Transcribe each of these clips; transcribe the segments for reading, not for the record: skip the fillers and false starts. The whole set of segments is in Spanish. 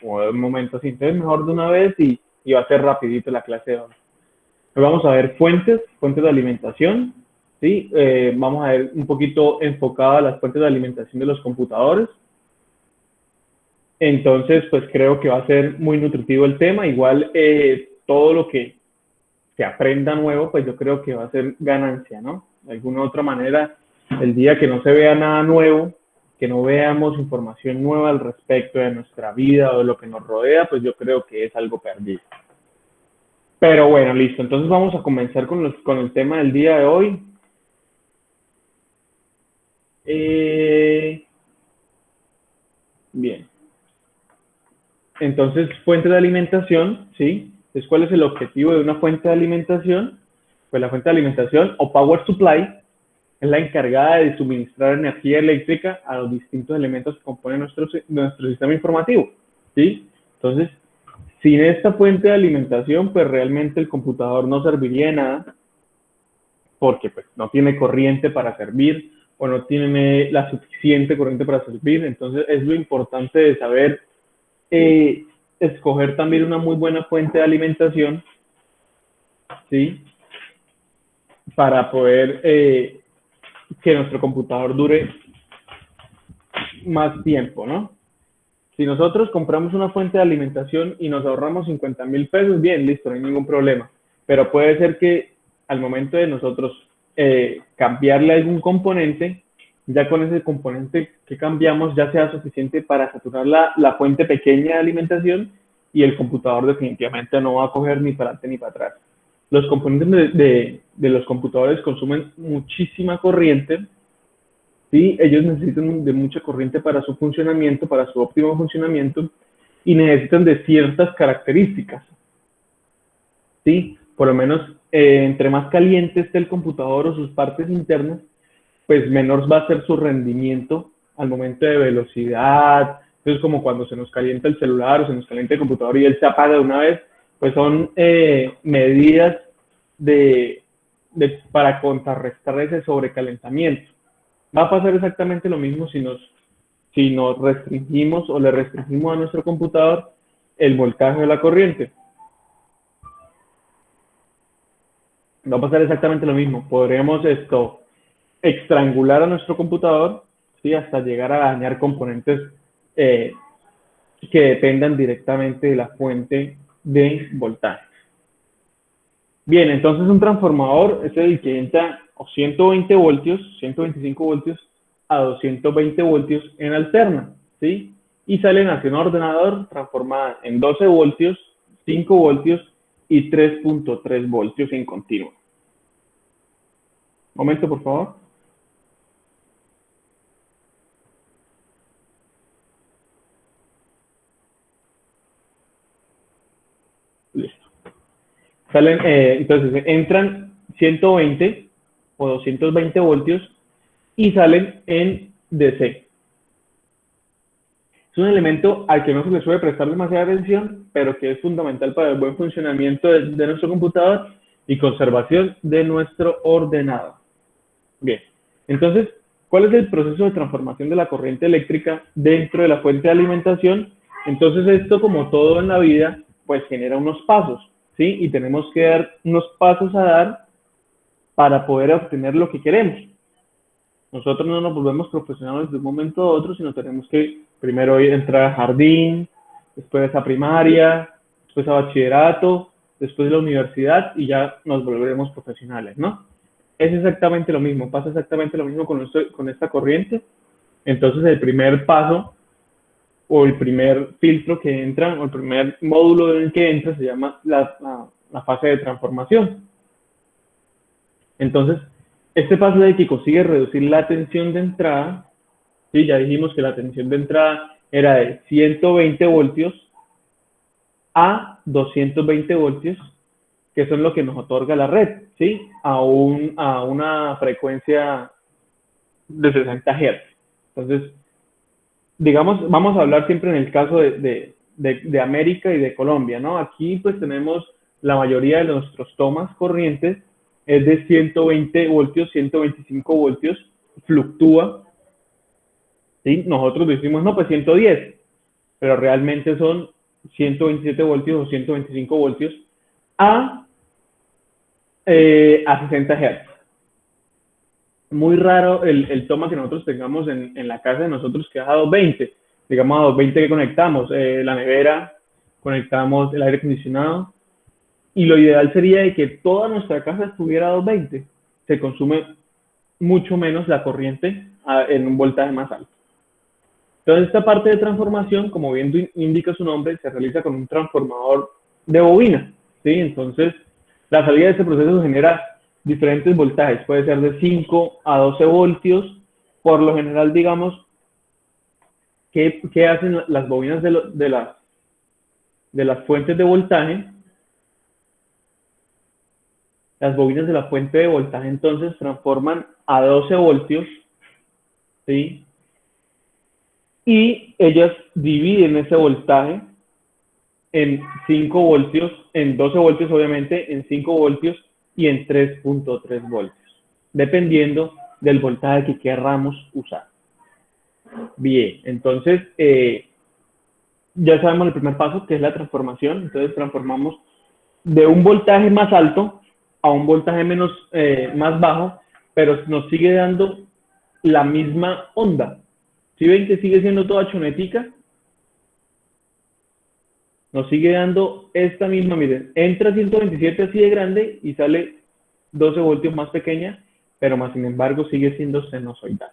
como de un momento así. Entonces, mejor de una vez y va a ser rapidito la clase de hoy. Hoy vamos a ver fuentes de alimentación, ¿sí? Vamos a ver un poquito enfocado a las fuentes de alimentación de los computadores. Entonces, pues creo que va a ser muy nutritivo el tema. Igual todo lo que se aprenda nuevo, pues yo creo que va a ser ganancia, ¿no? De alguna u otra manera, el día que no se vea nada nuevo, que no veamos información nueva al respecto de nuestra vida o de lo que nos rodea, pues yo creo que es algo perdido. Pero bueno, listo. Entonces vamos a comenzar con el tema del día de hoy. Bien. Entonces, fuente de alimentación, ¿sí? Entonces, ¿cuál es el objetivo de una fuente de alimentación? Pues la fuente de alimentación o power supply es la encargada de suministrar energía eléctrica a los distintos elementos que componen nuestro sistema informativo, ¿sí? Entonces, sin esta fuente de alimentación, pues realmente el computador no serviría de nada porque pues, no tiene corriente para servir o no tiene la suficiente corriente para servir. Entonces, es lo importante de saber escoger también una muy buena fuente de alimentación, ¿sí? Para poder que nuestro computador dure más tiempo, ¿no? Si nosotros compramos una fuente de alimentación y nos ahorramos 50,000 pesos, bien, listo, no hay ningún problema. Pero puede ser que al momento de nosotros cambiarle algún componente, ya con ese componente que cambiamos ya sea suficiente para saturar la fuente pequeña de alimentación y el computador definitivamente no va a coger ni para adelante ni para atrás. Los componentes de los computadores consumen muchísima corriente, ¿sí? Ellos necesitan de mucha corriente para su funcionamiento, para su óptimo funcionamiento, y necesitan de ciertas características, ¿sí? Por lo menos, entre más caliente esté el computador o sus partes internas, pues menor va a ser su rendimiento al momento de velocidad. Entonces, como cuando se nos calienta el celular o se nos calienta el computador y él se apaga de una vez, pues son medidas para contrarrestar ese sobrecalentamiento. Va a pasar exactamente lo mismo si nos restringimos o le restringimos a nuestro computador el voltaje de la corriente. Va a pasar exactamente lo mismo. Podríamos estrangular a nuestro computador, ¿sí? Hasta llegar a dañar componentes que dependan directamente de la fuente de voltaje. Bien, entonces un transformador es el que entra a 120 voltios, 125 voltios a 220 voltios en alterna, ¿sí? Y salen hacia un ordenador transformada en 12 voltios, 5 voltios y 3.3 voltios en continuo. Momento, por favor. Listo. Salen, entonces entran 120 o 220 voltios y salen en DC. Es un elemento al que no se le suele prestar demasiada atención, pero que es fundamental para el buen funcionamiento de nuestro computador y conservación de nuestro ordenador. Bien, entonces, ¿cuál es el proceso de transformación de la corriente eléctrica dentro de la fuente de alimentación? Entonces, esto, como todo en la vida, pues genera unos pasos, ¿sí? Y tenemos que dar unos pasos a dar para poder obtener lo que queremos. Nosotros no nos volvemos profesionales de un momento a otro, sino tenemos que primero entrar a jardín, después a primaria, después a bachillerato, después a la universidad y ya nos volveremos profesionales, ¿no? Es exactamente lo mismo, pasa exactamente lo mismo con esta corriente. Entonces el primer paso o el primer filtro que entra o el primer módulo en el que entra se llama la fase de transformación. Entonces, este paso de que consigue reducir la tensión de entrada, ¿sí? Ya dijimos que la tensión de entrada era de 120 voltios a 220 voltios, que son lo que nos otorga la red, ¿sí? A una frecuencia de 60 Hz. Entonces, digamos, vamos a hablar siempre en el caso de América y de Colombia, ¿no? Aquí pues tenemos la mayoría de nuestros tomas corrientes es de 120 voltios, 125 voltios, fluctúa, ¿sí? Nosotros decimos, no, pues 110, pero realmente son 127 voltios o 125 voltios a 60 Hz. Muy raro el toma que nosotros tengamos en la casa de nosotros que es a 220. Digamos a 220 que conectamos la nevera, conectamos el aire acondicionado, y lo ideal sería de que toda nuestra casa estuviera a 220. Se consume mucho menos la corriente en un voltaje más alto. Entonces, esta parte de transformación, como bien indica su nombre, se realiza con un transformador de bobina, ¿sí? Entonces, la salida de este proceso genera diferentes voltajes, puede ser de 5 a 12 voltios. Por lo general, digamos, ¿qué hacen las bobinas de las fuentes de voltaje? Las bobinas de la fuente de voltaje entonces transforman a 12 voltios, ¿sí? Y ellas dividen ese voltaje en 5 voltios, en 12 voltios obviamente, en 5 voltios y en 3.3 voltios, dependiendo del voltaje que queramos usar. Bien, entonces ya sabemos el primer paso, que es la transformación. Entonces transformamos de un voltaje más alto a un voltaje más bajo, pero nos sigue dando la misma onda. ¿Sí ven que sigue siendo toda chonetica? Nos sigue dando esta misma, miren, entra 127 así de grande y sale 12 voltios más pequeña, pero más sin embargo sigue siendo sinusoidal.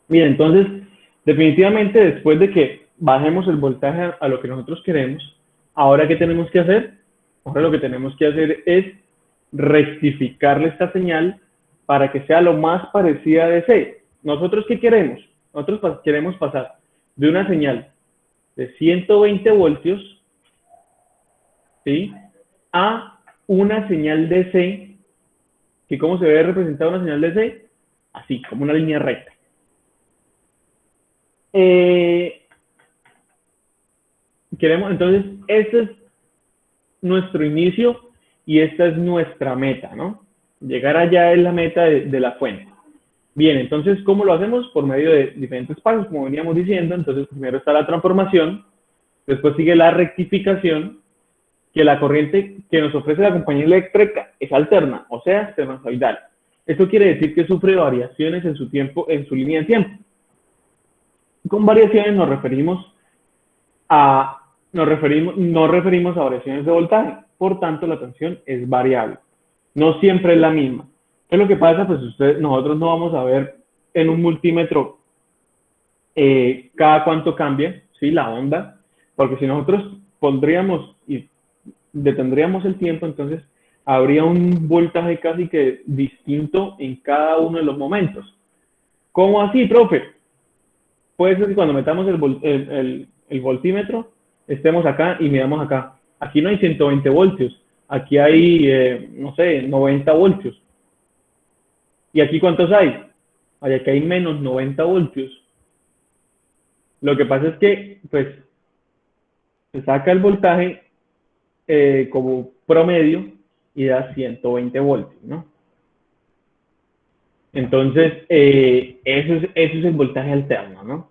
Miren, entonces, definitivamente después de que bajemos el voltaje a lo que nosotros queremos, ¿ahora qué tenemos que hacer? Ahora lo que tenemos que hacer es rectificarle esta señal para que sea lo más parecida a DC. ¿Nosotros qué queremos? Nosotros queremos pasar de una señal de 120 voltios, ¿sí?, a una señal DC, que ¿cómo se debe representar una señal DC? Así, como una línea recta. Entonces, este es nuestro inicio y esta es nuestra meta, ¿no? Llegar allá es la meta de la fuente. Bien, entonces, ¿cómo lo hacemos? Por medio de diferentes pasos, como veníamos diciendo. Entonces, primero está la transformación, después sigue la rectificación, que la corriente que nos ofrece la compañía eléctrica es alterna, o sea, sinusoidal. Esto quiere decir que sufre variaciones en su tiempo, en su línea de tiempo. Con variaciones nos referimos a variaciones de voltaje, por tanto la tensión es variable, no siempre es la misma. ¿Qué es lo que pasa? Pues nosotros no vamos a ver en un multímetro cada cuánto cambia, ¿sí?, la onda, porque si nosotros pondríamos y detendríamos el tiempo, entonces habría un voltaje casi que distinto en cada uno de los momentos. ¿Cómo así, profe? Puede ser que cuando metamos el voltímetro estemos acá y midamos acá. Aquí no hay 120 voltios, aquí hay, no sé, 90 voltios. ¿Y aquí cuántos hay? Aquí hay menos 90 voltios. Lo que pasa es que, pues, se saca el voltaje como promedio y da 120 voltios, ¿no? Entonces, eso es el voltaje alterno, ¿no?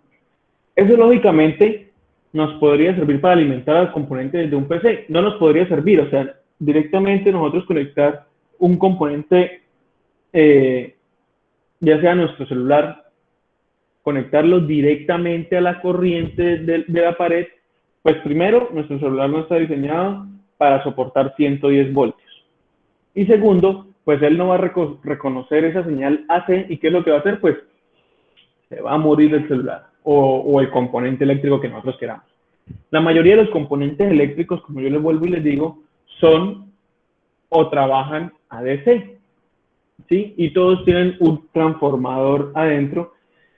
Eso lógicamente nos podría servir para alimentar al componente de un PC. No nos podría servir, o sea, directamente nosotros conectar un componente, ya sea nuestro celular, conectarlo directamente a la corriente de la pared. Pues primero, nuestro celular no está diseñado para soportar 110 voltios. Y segundo, pues él no va a reconocer esa señal AC, y ¿qué es lo que va a hacer? Pues se va a morir el celular o el componente eléctrico que nosotros queramos. La mayoría de los componentes eléctricos, como yo les vuelvo y les digo, son o trabajan a DC, ¿sí? Y todos tienen un transformador adentro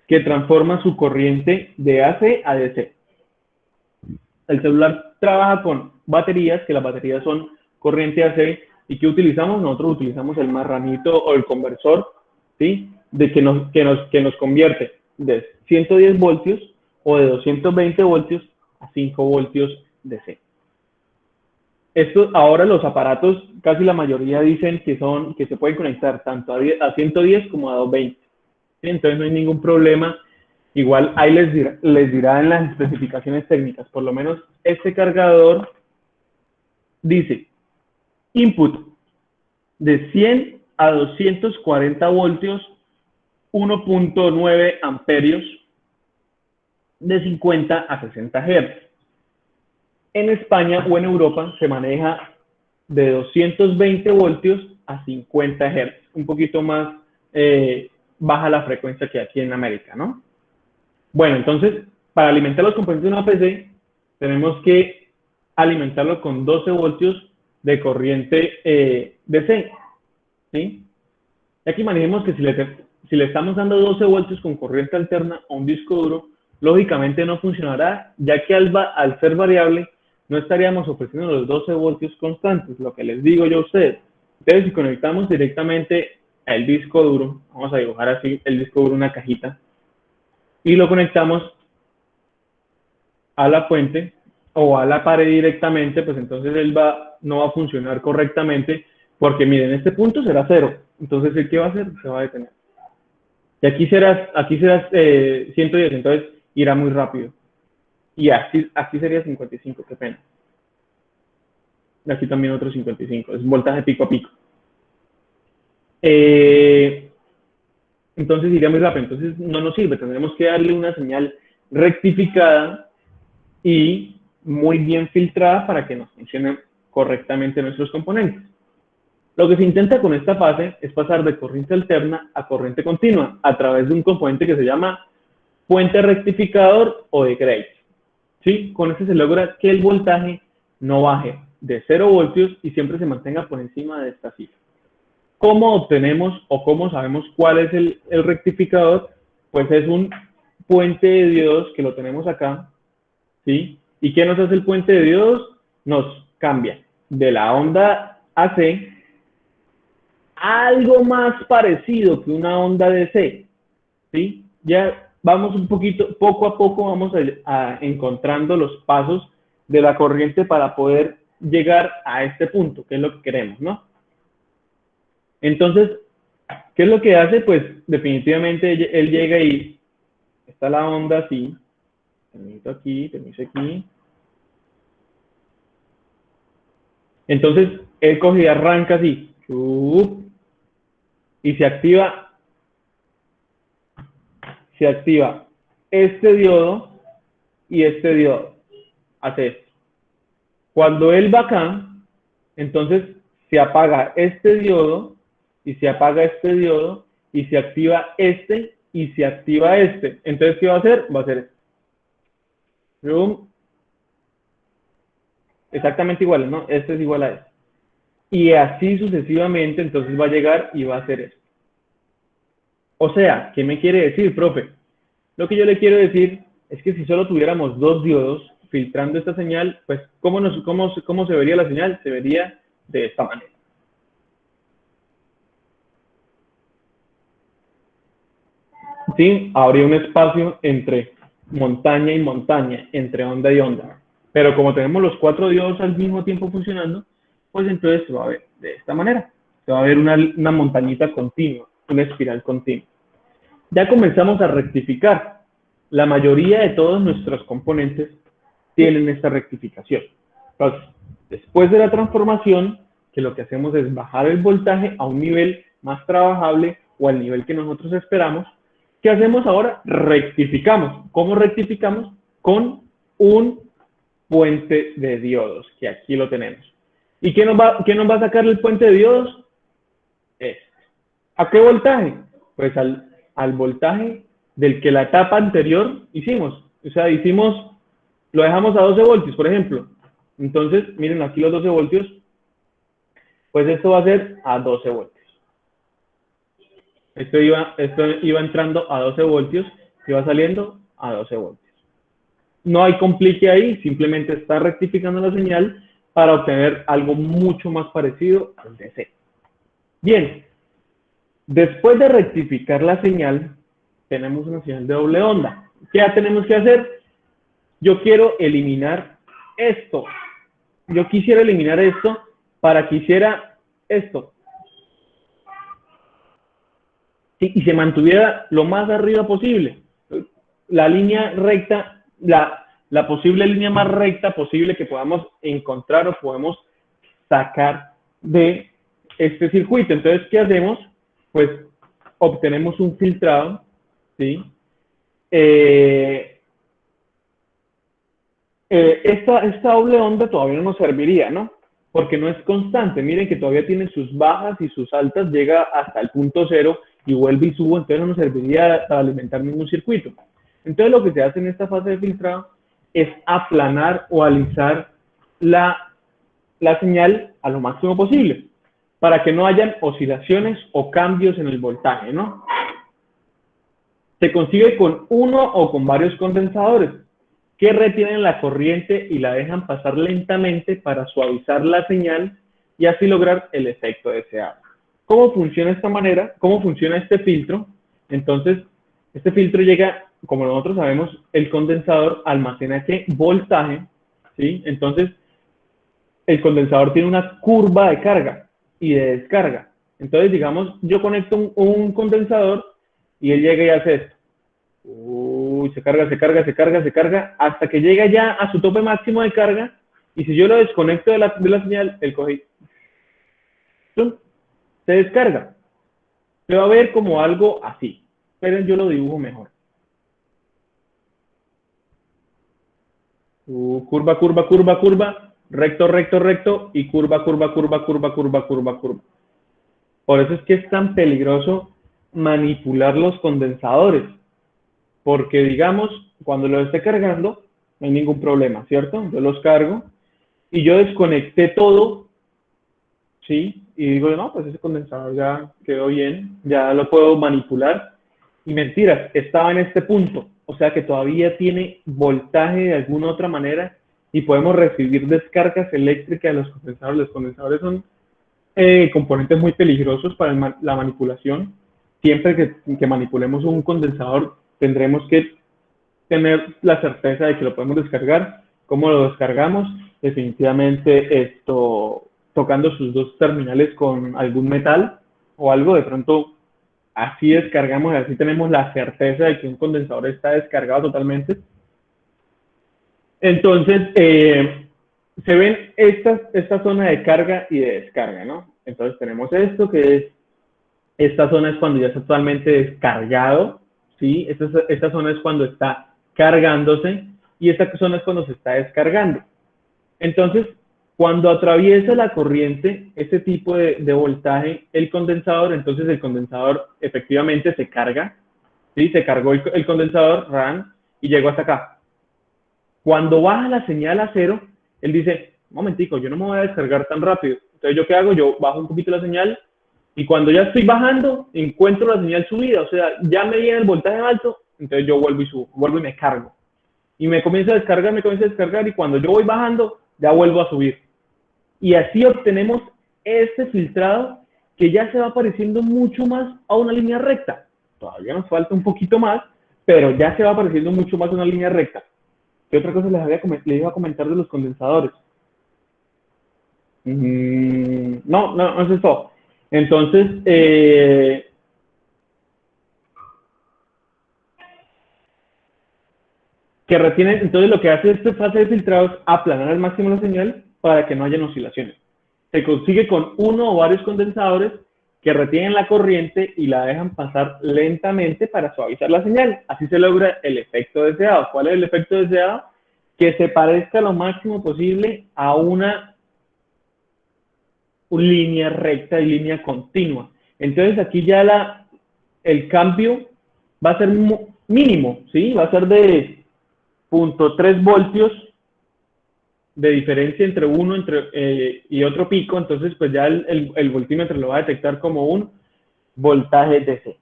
que transforma su corriente de AC a DC. El celular trabaja con baterías, que las baterías son corriente AC, y ¿qué utilizamos? Nosotros utilizamos el marranito o el conversor, ¿sí?, que nos convierte de 110 voltios o de 220 voltios a 5 voltios DC. Esto, ahora los aparatos, casi la mayoría dicen que se pueden conectar tanto a 110 como a 220. ¿Sí? Entonces no hay ningún problema Igual ahí les dirá en las especificaciones técnicas, por lo menos este cargador dice input de 100 a 240 voltios, 1.9 amperios, de 50 a 60 Hz. En España o en Europa se maneja de 220 voltios a 50 Hz, un poquito más baja la frecuencia que aquí en América, ¿no? Bueno, entonces, para alimentar los componentes de una PC, tenemos que alimentarlo con 12 voltios de corriente DC, ¿sí? Y aquí manejemos que si le estamos dando 12 voltios con corriente alterna a un disco duro, lógicamente no funcionará, ya que al ser variable, no estaríamos ofreciendo los 12 voltios constantes, lo que les digo yo a ustedes. Entonces, si conectamos directamente al disco duro, vamos a dibujar así el disco duro, una cajita, y lo conectamos a la fuente o a la pared directamente, pues entonces no va a funcionar correctamente, porque miren, este punto será 0. Entonces, ¿qué va a hacer? Se va a detener. Y aquí será 110, entonces irá muy rápido. Y aquí sería 55, qué pena. Y aquí también otro 55, es voltaje pico a pico. Entonces iría muy rápido, entonces no nos sirve, tendremos que darle una señal rectificada y muy bien filtrada para que nos funcionen correctamente nuestros componentes. Lo que se intenta con esta fase es pasar de corriente alterna a corriente continua a través de un componente que se llama puente rectificador o de Gray. ¿Sí? Con este se logra que el voltaje no baje de 0 voltios y siempre se mantenga por encima de esta cifra. ¿Cómo obtenemos o cómo sabemos cuál es el rectificador? Pues es un puente de diodos que lo tenemos acá, ¿sí? ¿Y qué nos hace el puente de diodos? Nos cambia de la onda AC a algo más parecido que una onda DC, ¿sí? Ya vamos un poquito, poco a poco vamos a encontrando los pasos de la corriente para poder llegar a este punto, que es lo que queremos, ¿no? Entonces, ¿qué es lo que hace? Pues definitivamente él llega y está la onda así, permiso aquí, entonces él coge y arranca así, y se activa este diodo y este diodo. Hace esto. Cuando él va acá, entonces se apaga este diodo y se apaga este diodo y se activa este y se activa este. Entonces, ¿qué va a hacer? Va a hacer esto. Exactamente igual, ¿no? Este es igual a este. Y así sucesivamente, entonces va a llegar y va a hacer esto. O sea, ¿qué me quiere decir, profe? Lo que yo le quiero decir es que si solo tuviéramos dos diodos filtrando esta señal, pues ¿cómo se vería la señal? Se vería de esta manera. Sí, habría un espacio entre montaña y montaña, entre onda y onda. Pero como tenemos los 4 diodos al mismo tiempo funcionando, pues entonces se va a ver de esta manera. Se va a ver una montañita continua, una espiral continua. Ya comenzamos a rectificar. La mayoría de todos nuestros componentes tienen esta rectificación. Entonces, después de la transformación, que lo que hacemos es bajar el voltaje a un nivel más trabajable o al nivel que nosotros esperamos, ¿qué hacemos ahora? Rectificamos. ¿Cómo rectificamos? Con un puente de diodos, que aquí lo tenemos. ¿Y qué nos va a sacar el puente de diodos? ¿A qué voltaje? Pues al voltaje del que la etapa anterior hicimos. O sea, lo dejamos a 12 voltios, por ejemplo. Entonces, miren aquí los 12 voltios, pues esto va a ser a 12 voltios. Esto iba entrando a 12 voltios, iba saliendo a 12 voltios. No hay complique ahí, simplemente está rectificando la señal para obtener algo mucho más parecido al DC. Bien, después de rectificar la señal, tenemos una señal de doble onda. ¿Qué tenemos que hacer? Yo quiero eliminar esto. Yo quisiera eliminar esto para que hiciera esto. Y se mantuviera lo más arriba posible. la línea recta, la posible línea más recta posible que podamos encontrar o podemos sacar de este circuito. Entonces, ¿qué hacemos? Pues obtenemos un filtrado, ¿sí? Esta doble onda todavía no nos serviría, ¿no? Porque no es constante. Miren que todavía tiene sus bajas y sus altas, llega hasta el punto cero y vuelve y sube, entonces no nos serviría para alimentar ningún circuito. Entonces lo que se hace en esta fase de filtrado es aplanar o alisar la señal a lo máximo posible para que no hayan oscilaciones o cambios en el voltaje, ¿no? Se consigue con uno o con varios condensadores que retienen la corriente y la dejan pasar lentamente para suavizar la señal y así lograr el efecto deseado. ¿Cómo funciona esta manera? ¿Cómo funciona este filtro? Entonces, este filtro llega, como nosotros sabemos, el condensador almacena ¿qué? Voltaje, ¿sí? Entonces, el condensador tiene una curva de carga y de descarga. Entonces, digamos, yo conecto un condensador y él llega y hace esto. Uy, se carga, hasta que llega ya a su tope máximo de carga. Y si yo lo desconecto de la señal, el coge, se descarga. Se va a ver como algo así. Pero yo lo dibujo mejor. Curva, recto, y curva. Por eso es que es tan peligroso manipular los condensadores. Porque, digamos, cuando lo esté cargando, no hay ningún problema, ¿cierto? Yo los cargo y yo desconecté todo, ¿sí? Y digo, no, pues ese condensador ya quedó bien, ya lo puedo manipular. Y mentiras, estaba en este punto, o sea que todavía tiene voltaje de alguna otra manera y podemos recibir descargas eléctricas de los condensadores. Los condensadores son componentes muy peligrosos para la manipulación. Siempre que manipulemos un condensador, tendremos que tener la certeza de que lo podemos descargar. ¿Cómo lo descargamos? Definitivamente tocando sus dos terminales con algún metal o algo, de pronto así descargamos y así tenemos la certeza de que un condensador está descargado totalmente. Entonces, se ven esta zona de carga y de descarga, ¿no? Entonces tenemos esto que es, esta zona es cuando ya está totalmente descargado, ¿sí? Esta zona es cuando está cargándose y esta zona es cuando se está descargando. Entonces, cuando atraviesa la corriente, este tipo de voltaje, el condensador, entonces el condensador efectivamente se carga, ¿sí? Se cargó el condensador, RAN, y llegó hasta acá. Cuando baja la señal a cero, él dice, un momentico, yo no me voy a descargar tan rápido. Entonces, ¿yo qué hago? Yo bajo un poquito la señal y cuando ya estoy bajando, encuentro la señal subida, o sea, ya me viene el voltaje alto, entonces yo vuelvo y subo, vuelvo y me cargo. Y me comienzo a descargar, y cuando yo voy bajando, ya vuelvo a subir. Y así obtenemos este filtrado que ya se va pareciendo mucho más a una línea recta. Todavía nos falta un poquito más, pero ya se va pareciendo mucho más a una línea recta. ¿Qué otra cosa les iba a comentar de los condensadores? No es eso. Entonces, que retiene, entonces lo que hace esta fase de filtrado es aplanar al máximo la señal para que no hayan oscilaciones. Se consigue con uno o varios condensadores que retienen la corriente y la dejan pasar lentamente para suavizar la señal. Así se logra el efecto deseado. ¿Cuál es el efecto deseado? Que se parezca lo máximo posible a una línea recta y línea continua. Entonces aquí ya el cambio va a ser mínimo, ¿sí? Va a ser de 0.3 voltios de diferencia entre uno y otro pico, entonces pues ya el voltímetro lo va a detectar como un voltaje DC.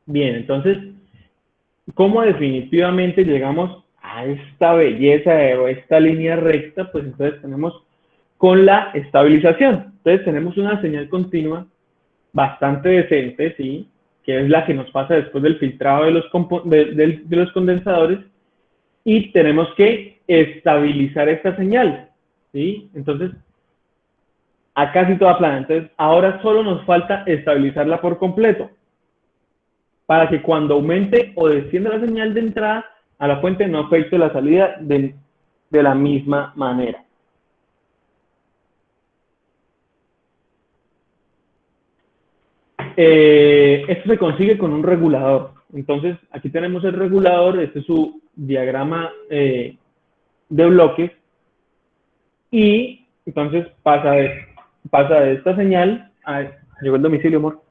Bien, entonces, ¿cómo definitivamente llegamos a esta belleza o esta línea recta? Pues entonces tenemos con la estabilización. Entonces tenemos una señal continua bastante decente, ¿sí? Que es la que nos pasa después del filtrado de los condensadores, y tenemos que estabilizar esta señal, ¿sí? Entonces, acá sí toda plana. Entonces, ahora solo nos falta estabilizarla por completo. para que cuando aumente o descienda la señal de entrada a la fuente no afecte la salida de la misma manera. Esto se consigue con un regulador. Entonces, aquí tenemos el regulador, este es su diagrama de bloques, y entonces pasa de esta señal, llegó el domicilio, amor,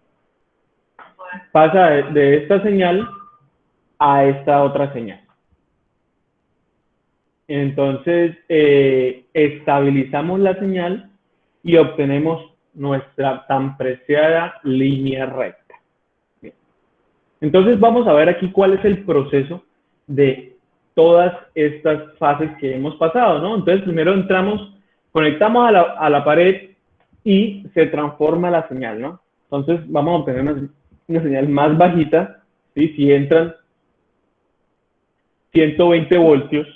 pasa de esta señal a esta otra señal. Entonces, estabilizamos la señal y obtenemos nuestra tan preciada línea recta. Bien. Entonces, vamos a ver aquí cuál es el proceso de todas estas fases que hemos pasado, ¿no? Entonces, primero conectamos a la pared y se transforma la señal, ¿no? Entonces, vamos a obtener una señal más bajita, ¿sí? Si entran 120 voltios,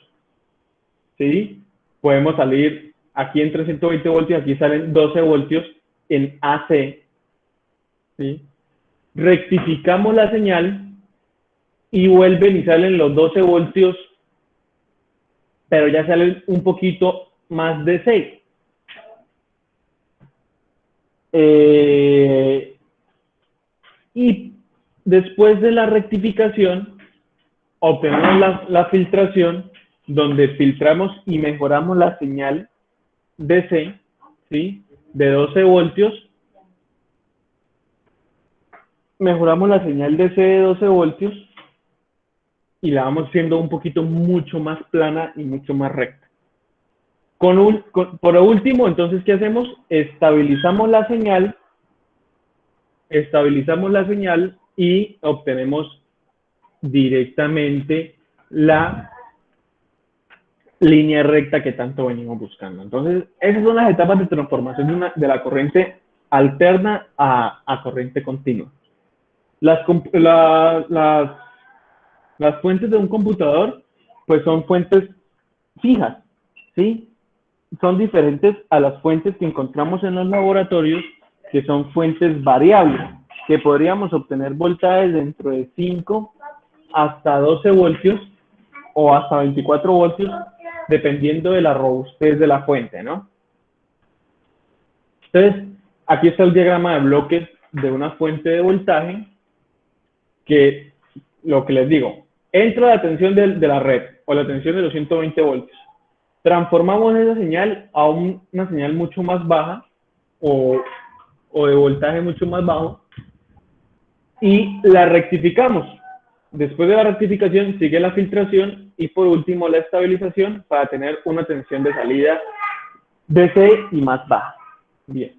¿sí? Podemos salir, aquí entre 120 voltios, aquí salen 12 voltios en AC, ¿sí? Rectificamos la señal y vuelven y salen los 12 voltios, pero ya salen un poquito más de 6. Y después de la rectificación, obtenemos la filtración, donde filtramos y mejoramos la señal DC, ¿sí? De 12 voltios. Mejoramos la señal DC de 12 voltios y la vamos haciendo un poquito mucho más plana y mucho más recta. Por último, entonces, ¿qué hacemos? Estabilizamos la señal y obtenemos directamente la línea recta que tanto venimos buscando. Entonces, esas son las etapas de transformación de la corriente alterna a corriente continua. Las fuentes de un computador, pues son fuentes fijas, ¿sí? Son diferentes a las fuentes que encontramos en los laboratorios, que son fuentes variables, que podríamos obtener voltajes dentro de 5 hasta 12 voltios o hasta 24 voltios, dependiendo de la robustez de la fuente, ¿no? Entonces, aquí está el diagrama de bloques de una fuente de voltaje, que lo que les digo, entra la tensión de la red o la tensión de los 120 voltios. Transformamos esa señal a una señal mucho más baja o de voltaje mucho más bajo y la rectificamos. Después de la rectificación sigue la filtración y por último la estabilización para tener una tensión de salida DC y más baja. Bien.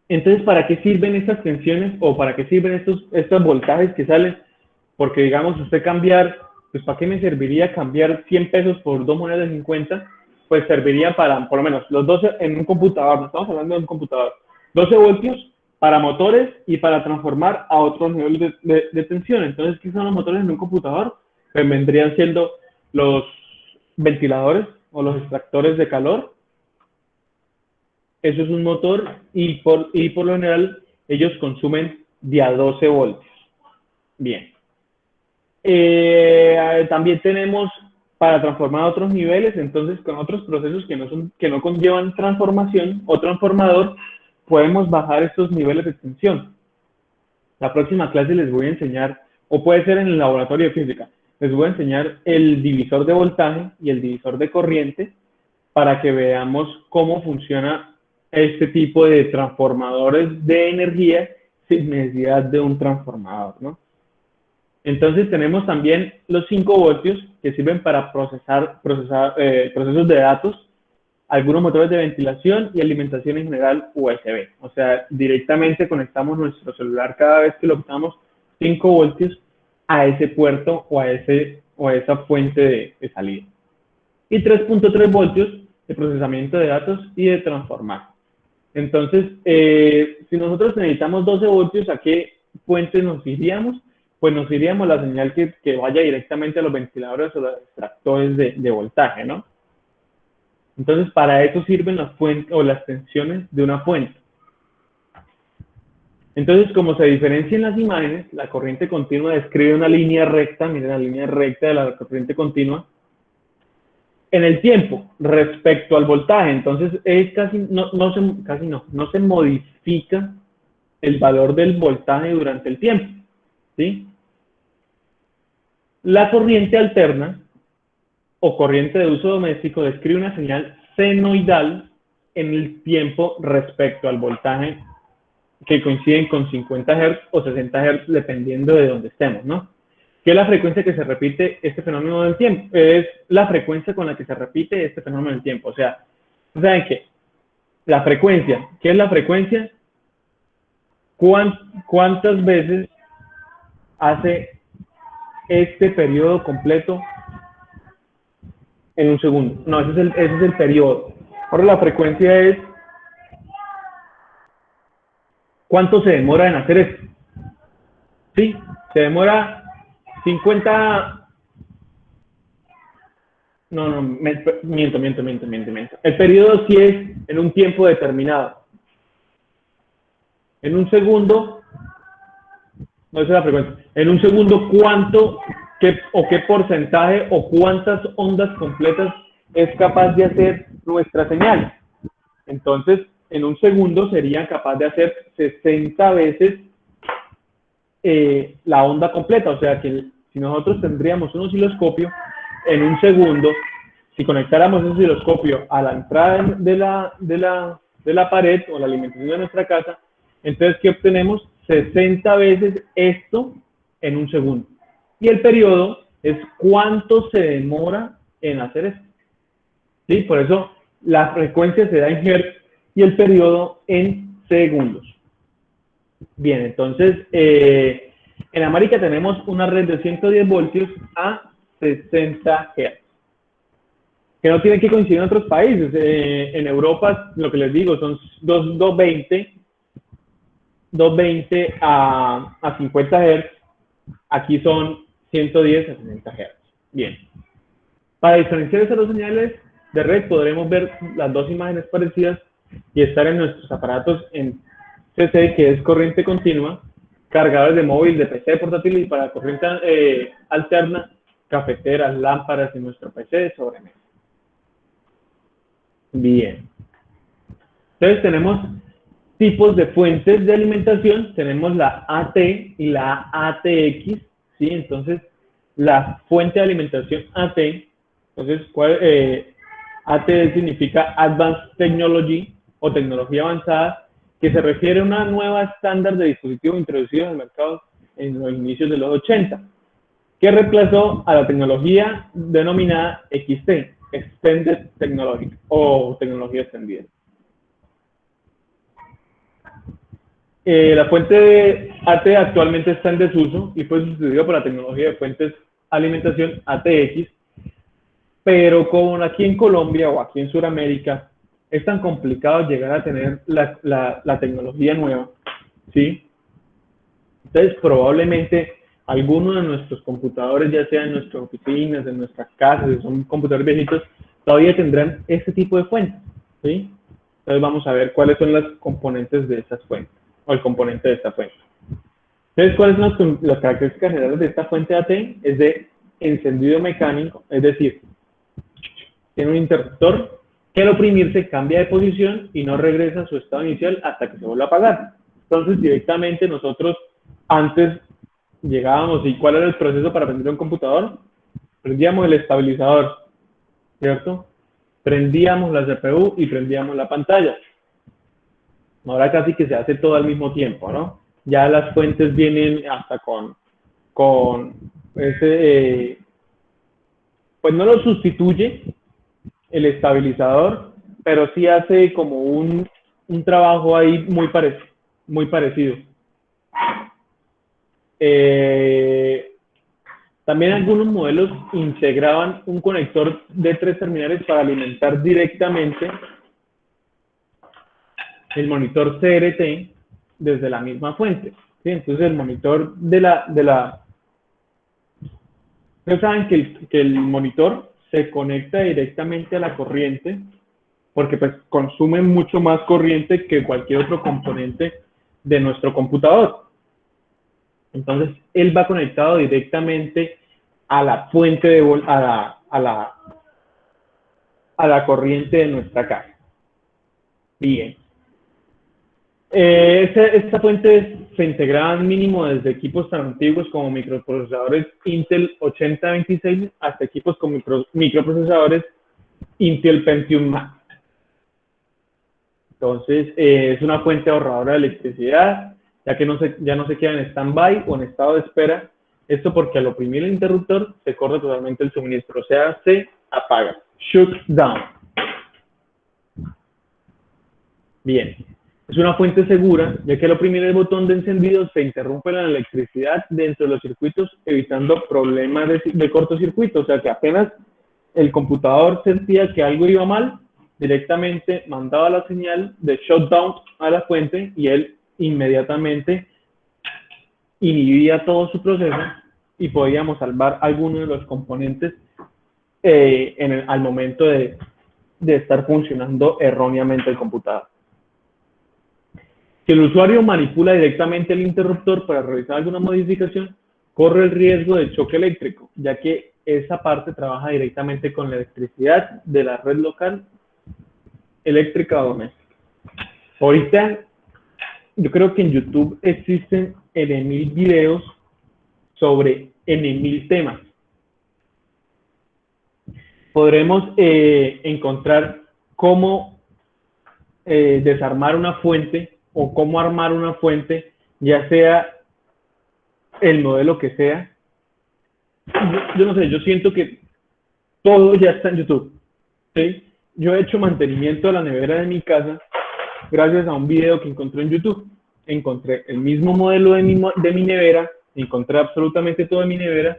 Entonces, ¿para qué sirven estas tensiones o para qué sirven estos voltajes que salen? Porque, digamos, pues ¿para qué me serviría cambiar 100 pesos por 2 monedas de 50? Pues serviría para, por lo menos, los 12 en un computador, no estamos hablando de un computador, 12 voltios para motores y para transformar a otros niveles de tensión. Entonces, ¿qué son los motores en un computador? Pues vendrían siendo los ventiladores o los extractores de calor. Eso es un motor y por lo general ellos consumen de a 12 voltios. Bien. También tenemos para transformar a otros niveles, entonces con otros procesos que no conllevan transformación o transformador, podemos bajar estos niveles de tensión. La próxima clase les voy a enseñar, o puede ser en el laboratorio de física, les voy a enseñar el divisor de voltaje y el divisor de corriente para que veamos cómo funciona este tipo de transformadores de energía sin necesidad de un transformador, ¿no? Entonces tenemos también los 5 voltios que sirven para procesar procesos de datos, algunos motores de ventilación y alimentación en general USB. O sea, directamente conectamos nuestro celular cada vez que lo usamos 5 voltios a ese puerto o a esa fuente de salida. Y 3.3 voltios de procesamiento de datos y de transformar. Entonces, si nosotros necesitamos 12 voltios, ¿a qué fuente nos iríamos? Pues nos iríamos a la señal que vaya directamente a los ventiladores o los extractores de voltaje, ¿no? Entonces, para eso sirven las fuentes o las tensiones de una fuente. Entonces, como se diferencian las imágenes, la corriente continua describe una línea recta, miren la línea recta de la corriente continua, en el tiempo respecto al voltaje. Entonces, no se modifica el valor del voltaje durante el tiempo, ¿sí? La corriente alterna o corriente de uso doméstico describe una señal senoidal en el tiempo respecto al voltaje que coinciden con 50 Hz o 60 Hz dependiendo de donde estemos, ¿no? ¿Qué es la frecuencia que se repite este fenómeno del tiempo? Es la frecuencia con la que se repite este fenómeno del tiempo. O sea, ¿saben qué? La frecuencia. ¿Qué es la frecuencia? ¿Cuántas veces hace este periodo completo en un segundo? No, ese es el periodo. Ahora la frecuencia es ¿cuánto se demora en hacer esto? Sí, se demora 50... No, miento. El periodo sí es en un tiempo determinado. En un segundo, no esa es la frecuencia. En un segundo, qué porcentaje o cuántas ondas completas es capaz de hacer nuestra señal. Entonces, en un segundo sería capaz de hacer 60 veces la onda completa. O sea que si nosotros tendríamos un osciloscopio, en un segundo, si conectáramos ese osciloscopio a la entrada de la pared o la alimentación de nuestra casa, entonces, ¿qué obtenemos? 60 veces esto en un segundo. Y el periodo es cuánto se demora en hacer esto. ¿Sí? Por eso la frecuencia se da en Hz y el periodo en segundos. Bien, entonces, en América tenemos una red de 110 voltios a 60 Hz. Que no tienen que coincidir en otros países. En Europa, lo que les digo, son 220 a 50 Hz. Aquí son 110 a 60 Hz. Bien. Para diferenciar esas dos señales de red, podremos ver las dos imágenes parecidas y estar en nuestros aparatos en CC, que es corriente continua, cargadores de móvil, de PC portátil, y para corriente alterna, cafeteras, lámparas en nuestro PC de sobremesa. Bien. Entonces tenemos tipos de fuentes de alimentación. Tenemos la AT y la ATX, ¿sí? Entonces, la fuente de alimentación AT, entonces, AT significa Advanced Technology o tecnología avanzada, que se refiere a una nueva estándar de dispositivo introducido en el mercado en los inicios de los 80, que reemplazó a la tecnología denominada XT, Extended Technology, o tecnología extendida. La fuente de AT actualmente está en desuso y fue sustituida por la tecnología de fuentes alimentación ATX, pero como aquí en Colombia o aquí en Sudamérica es tan complicado llegar a tener la tecnología nueva, ¿sí? Entonces probablemente algunos de nuestros computadores, ya sea en nuestras oficinas, en nuestras casas, si son computadores viejitos, todavía tendrán este tipo de fuentes, ¿sí? Entonces vamos a ver cuáles son las componentes de esas fuentes, o el componente de esta fuente. Entonces, ¿cuáles son las características generales de esta fuente AT? Es de encendido mecánico, es decir, tiene un interruptor que al oprimirse cambia de posición y no regresa a su estado inicial hasta que se vuelva a apagar. Entonces, directamente nosotros antes llegábamos, ¿y cuál era el proceso para prender un computador? Prendíamos el estabilizador, ¿cierto? Prendíamos la CPU y prendíamos la pantalla. Ahora casi que se hace todo al mismo tiempo, ¿no? Ya las fuentes vienen hasta con ese, pues no lo sustituye el estabilizador, pero sí hace como un trabajo ahí muy parecido. También algunos modelos integraban un conector de 3 terminales para alimentar directamente el monitor CRT desde la misma fuente, ¿sí? Entonces el monitor ustedes saben que el monitor se conecta directamente a la corriente porque pues consume mucho más corriente que cualquier otro componente de nuestro computador. Entonces, él va conectado directamente a la fuente de a la corriente de nuestra casa. Bien. Esta fuente se integraba mínimo desde equipos tan antiguos como microprocesadores Intel 8026 hasta equipos con microprocesadores Intel Pentium Max. Entonces, es una fuente ahorradora de electricidad, ya que ya no se queda en stand-by o en estado de espera. Esto porque al oprimir el interruptor se corta totalmente el suministro, o sea, se apaga. Shut down. Bien. Es una fuente segura, ya que al oprimir el botón de encendido se interrumpe la electricidad dentro de los circuitos, evitando problemas de cortocircuito. O sea, que apenas el computador sentía que algo iba mal, directamente mandaba la señal de shutdown a la fuente y él inmediatamente inhibía todo su proceso y podíamos salvar algunos de los componentes al momento de estar funcionando erróneamente el computador. Si el usuario manipula directamente el interruptor para realizar alguna modificación, corre el riesgo de choque eléctrico, ya que esa parte trabaja directamente con la electricidad de la red local eléctrica o doméstica. Ahorita, yo creo que en YouTube existen N1000 videos sobre N1000 temas. Podremos encontrar cómo desarmar una fuente o cómo armar una fuente, ya sea el modelo que sea. Yo no sé, yo siento que todo ya está en YouTube, ¿sí? Yo he hecho mantenimiento de la nevera de mi casa gracias a un video que encontré en YouTube. Encontré el mismo modelo de mi nevera, encontré absolutamente todo de mi nevera.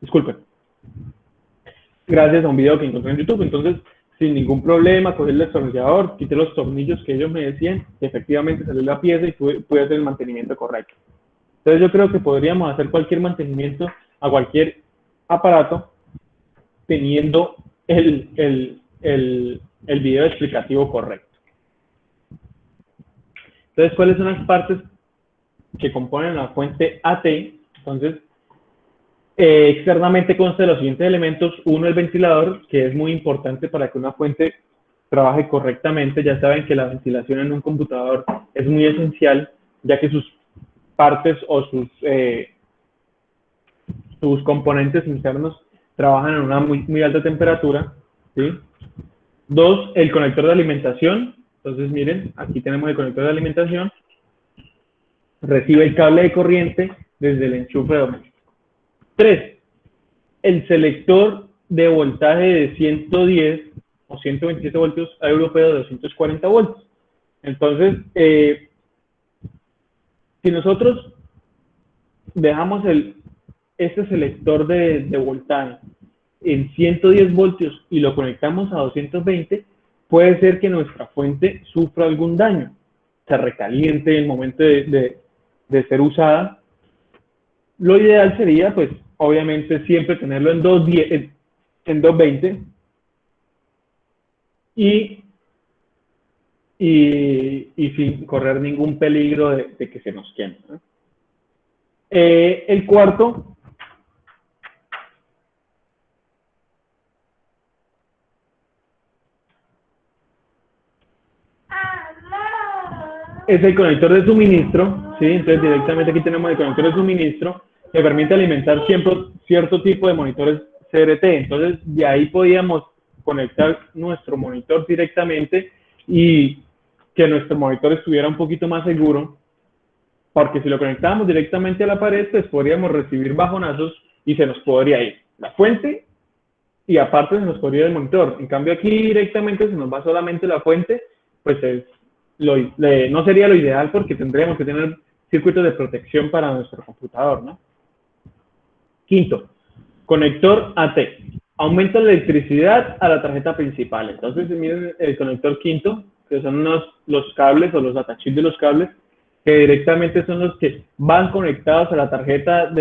Disculpen. Gracias a un video que encontré en YouTube. Entonces, sin ningún problema, cogí el destornillador, quité los tornillos que ellos me decían, y efectivamente salió la pieza y pude hacer el mantenimiento correcto. Entonces yo creo que podríamos hacer cualquier mantenimiento a cualquier aparato teniendo el video explicativo correcto. Entonces, ¿cuáles son las partes que componen la fuente AT? Entonces, externamente consta de los siguientes elementos. Uno, el ventilador, que es muy importante para que una fuente trabaje correctamente. Ya saben que la ventilación en un computador es muy esencial, ya que sus partes o sus componentes internos trabajan en una muy alta temperatura, ¿sí? Dos, el conector de alimentación. Entonces, miren, aquí tenemos el conector de alimentación. Recibe el cable de corriente desde el enchufe doméstico. 3. El selector de voltaje de 110 o 127 voltios a europeo de 240 voltios. Entonces, si nosotros dejamos este selector de voltaje en 110 voltios y lo conectamos a 220, puede ser que nuestra fuente sufra algún daño, se recaliente en el momento de ser usada. Lo ideal sería, pues, obviamente, siempre tenerlo en 220 y sin correr ningún peligro de que se nos queme, ¿no? El cuarto es el conector de suministro, ¿sí? Entonces directamente aquí tenemos el conector de suministro que permite alimentar siempre cierto tipo de monitores CRT. Entonces de ahí podíamos conectar nuestro monitor directamente y que nuestro monitor estuviera un poquito más seguro, porque si lo conectábamos directamente a la pared, pues podríamos recibir bajonazos y se nos podría ir la fuente y aparte se nos podría ir el monitor. En cambio aquí directamente se nos va solamente la fuente, pues no sería lo ideal porque tendríamos que tener circuitos de protección para nuestro computador, ¿no? Quinto, conector AT. Aumenta la electricidad a la tarjeta principal. Entonces, miren el conector quinto, que son los cables o los attachés de los cables, que directamente son los que van conectados a la tarjeta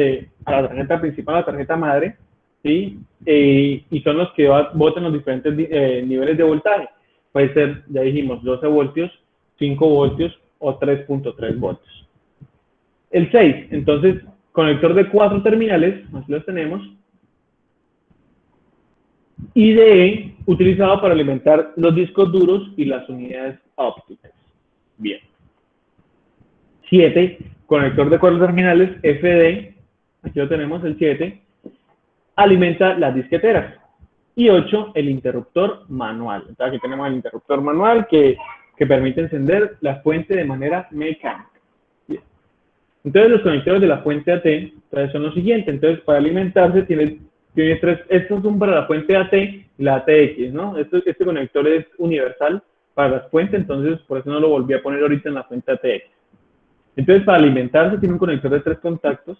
principal, a la tarjeta madre, ¿sí? Y son los que botan los diferentes niveles de voltaje. Puede ser, ya dijimos, 12 voltios, 5 voltios o 3.3 voltios. El 6, entonces, conector de 4 terminales, así los tenemos, IDE utilizado para alimentar los discos duros y las unidades ópticas. Bien. 7, conector de 4 terminales, FD, aquí lo tenemos, el 7, alimenta las disqueteras. Y 8, el interruptor manual. Entonces aquí tenemos el interruptor manual que permite encender la fuente de manera mecánica. Bien. Entonces los conectores de la fuente AT entonces, son los siguientes. Entonces para alimentarse tiene tres, estos son para la fuente AT y la ATX, ¿no? Este conector es universal para las fuentes, entonces por eso no lo volví a poner ahorita en la fuente ATX. Entonces para alimentarse tiene un conector de 3 contactos.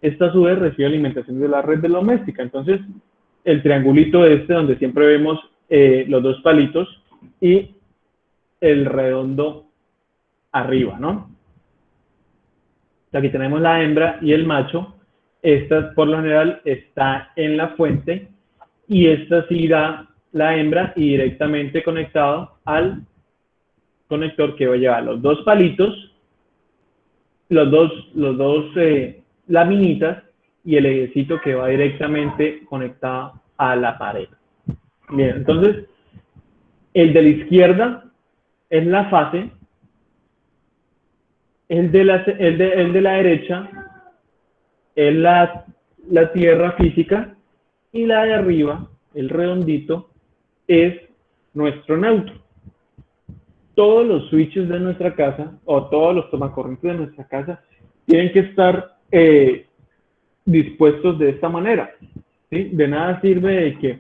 Esta a su vez recibe alimentación de la red doméstica. Entonces el triangulito donde siempre vemos los dos palitos y el redondo arriba, ¿no? Aquí tenemos la hembra y el macho. Esta por lo general está en la fuente y esta sí irá la hembra y directamente conectado al conector que va a llevar los dos palitos, los dos laminitas y el ejecito que va directamente conectado a la pared. Bien, entonces el de la izquierda es la fase, el de la derecha es la tierra física y la de arriba, el redondito, es nuestro neutro. Todos los switches de nuestra casa o todos los tomacorrientes de nuestra casa tienen que estar dispuestos de esta manera, ¿sí? De nada sirve de que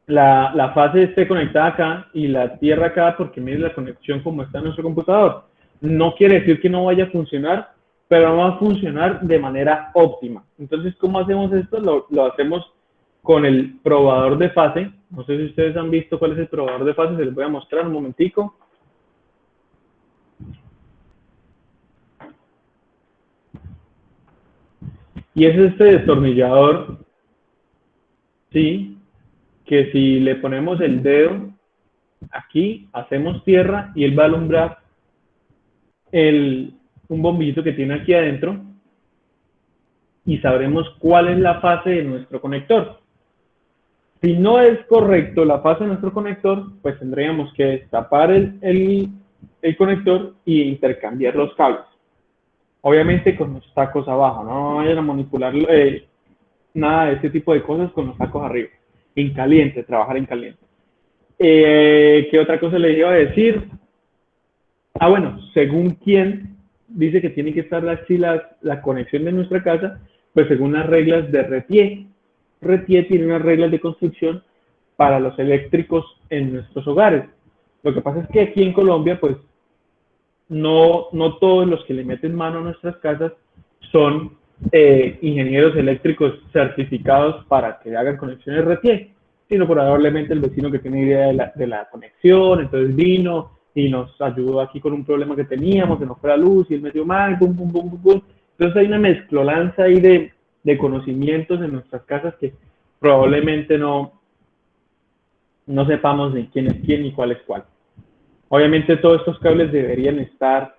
la fase esté conectada acá y la tierra acá, porque mire la conexión como está en nuestro computador. No quiere decir que no vaya a funcionar, pero no va a funcionar de manera óptima. Entonces, ¿cómo hacemos esto? Lo hacemos con el probador de fase. No sé si ustedes han visto cuál es el probador de fase, se les voy a mostrar un momentico. Y es este destornillador, ¿sí? Que si le ponemos el dedo aquí, hacemos tierra y él va a alumbrar un bombillito que tiene aquí adentro y sabremos cuál es la fase de nuestro conector. Si no es correcto la fase de nuestro conector, pues tendríamos que destapar el conector y intercambiar los cables. Obviamente con los tacos abajo, no vayan a manipular nada de este tipo de cosas con los tacos arriba. En caliente, trabajar en caliente. ¿Qué otra cosa les iba a decir? Ah, bueno, según quién dice que tiene que estar así la conexión de nuestra casa, pues según las reglas de RETIE. RETIE tiene unas reglas de construcción para los eléctricos en nuestros hogares. Lo que pasa es que aquí en Colombia, pues, no todos los que le meten mano a nuestras casas son ingenieros eléctricos certificados para que hagan conexiones RETIE, sino probablemente el vecino que tiene idea de la conexión, entonces vino y nos ayudó aquí con un problema que teníamos, se nos fue la luz y él metió mal, pum, pum, pum, pum, pum. Entonces hay una mezclolanza ahí de conocimientos en nuestras casas que probablemente no sepamos ni quién es quién ni cuál es cuál. Obviamente todos estos cables deberían estar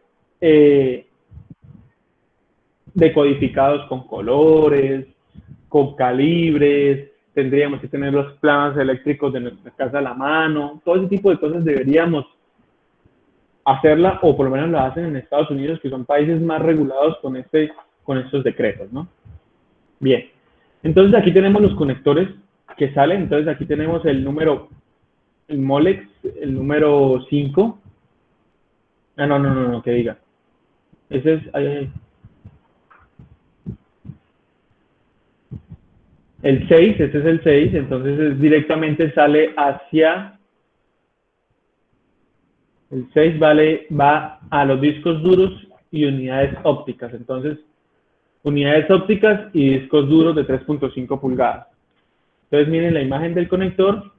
decodificados con colores, con calibres, tendríamos que tener los planos eléctricos de nuestra casa a la mano, todo ese tipo de cosas deberíamos hacerla, o por lo menos lo hacen en Estados Unidos, que son países más regulados con estos decretos, ¿no? Bien, entonces aquí tenemos los conectores que salen, entonces aquí tenemos el Molex, el número 5. Ah, no, que diga. Ese es el 6, este es el 6, entonces directamente sale hacia... El 6 va a los discos duros y unidades ópticas. Entonces, unidades ópticas y discos duros de 3.5 pulgadas. Entonces, miren la imagen del conector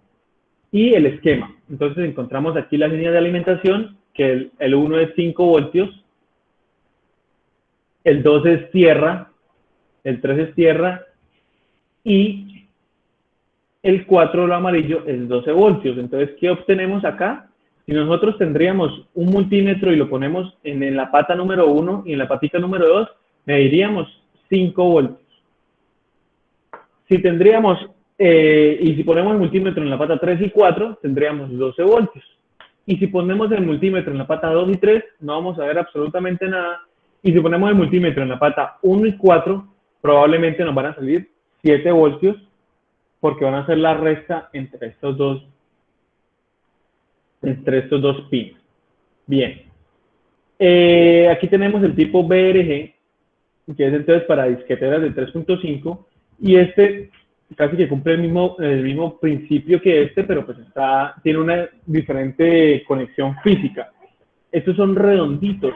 y el esquema. Entonces, encontramos aquí la línea de alimentación, que el 1 es 5 voltios, el 2 es tierra, el 3 es tierra y el 4, lo amarillo, es 12 voltios. Entonces, ¿qué obtenemos acá? Si nosotros tendríamos un multímetro y lo ponemos en la pata número 1 y en la patita número 2, mediríamos 5 voltios. Si tendríamos, y si ponemos el multímetro en la pata 3 y 4, tendríamos 12 voltios. Y si ponemos el multímetro en la pata 2 y 3, no vamos a ver absolutamente nada. Y si ponemos el multímetro en la pata 1 y 4, probablemente nos van a salir 7 voltios, porque van a hacer la resta entre estos dos pins. Bien. Aquí tenemos el tipo BRG, que es entonces para disqueteras de 3.5, y este casi que cumple el mismo principio que este, pero pues tiene una diferente conexión física. Estos son redonditos,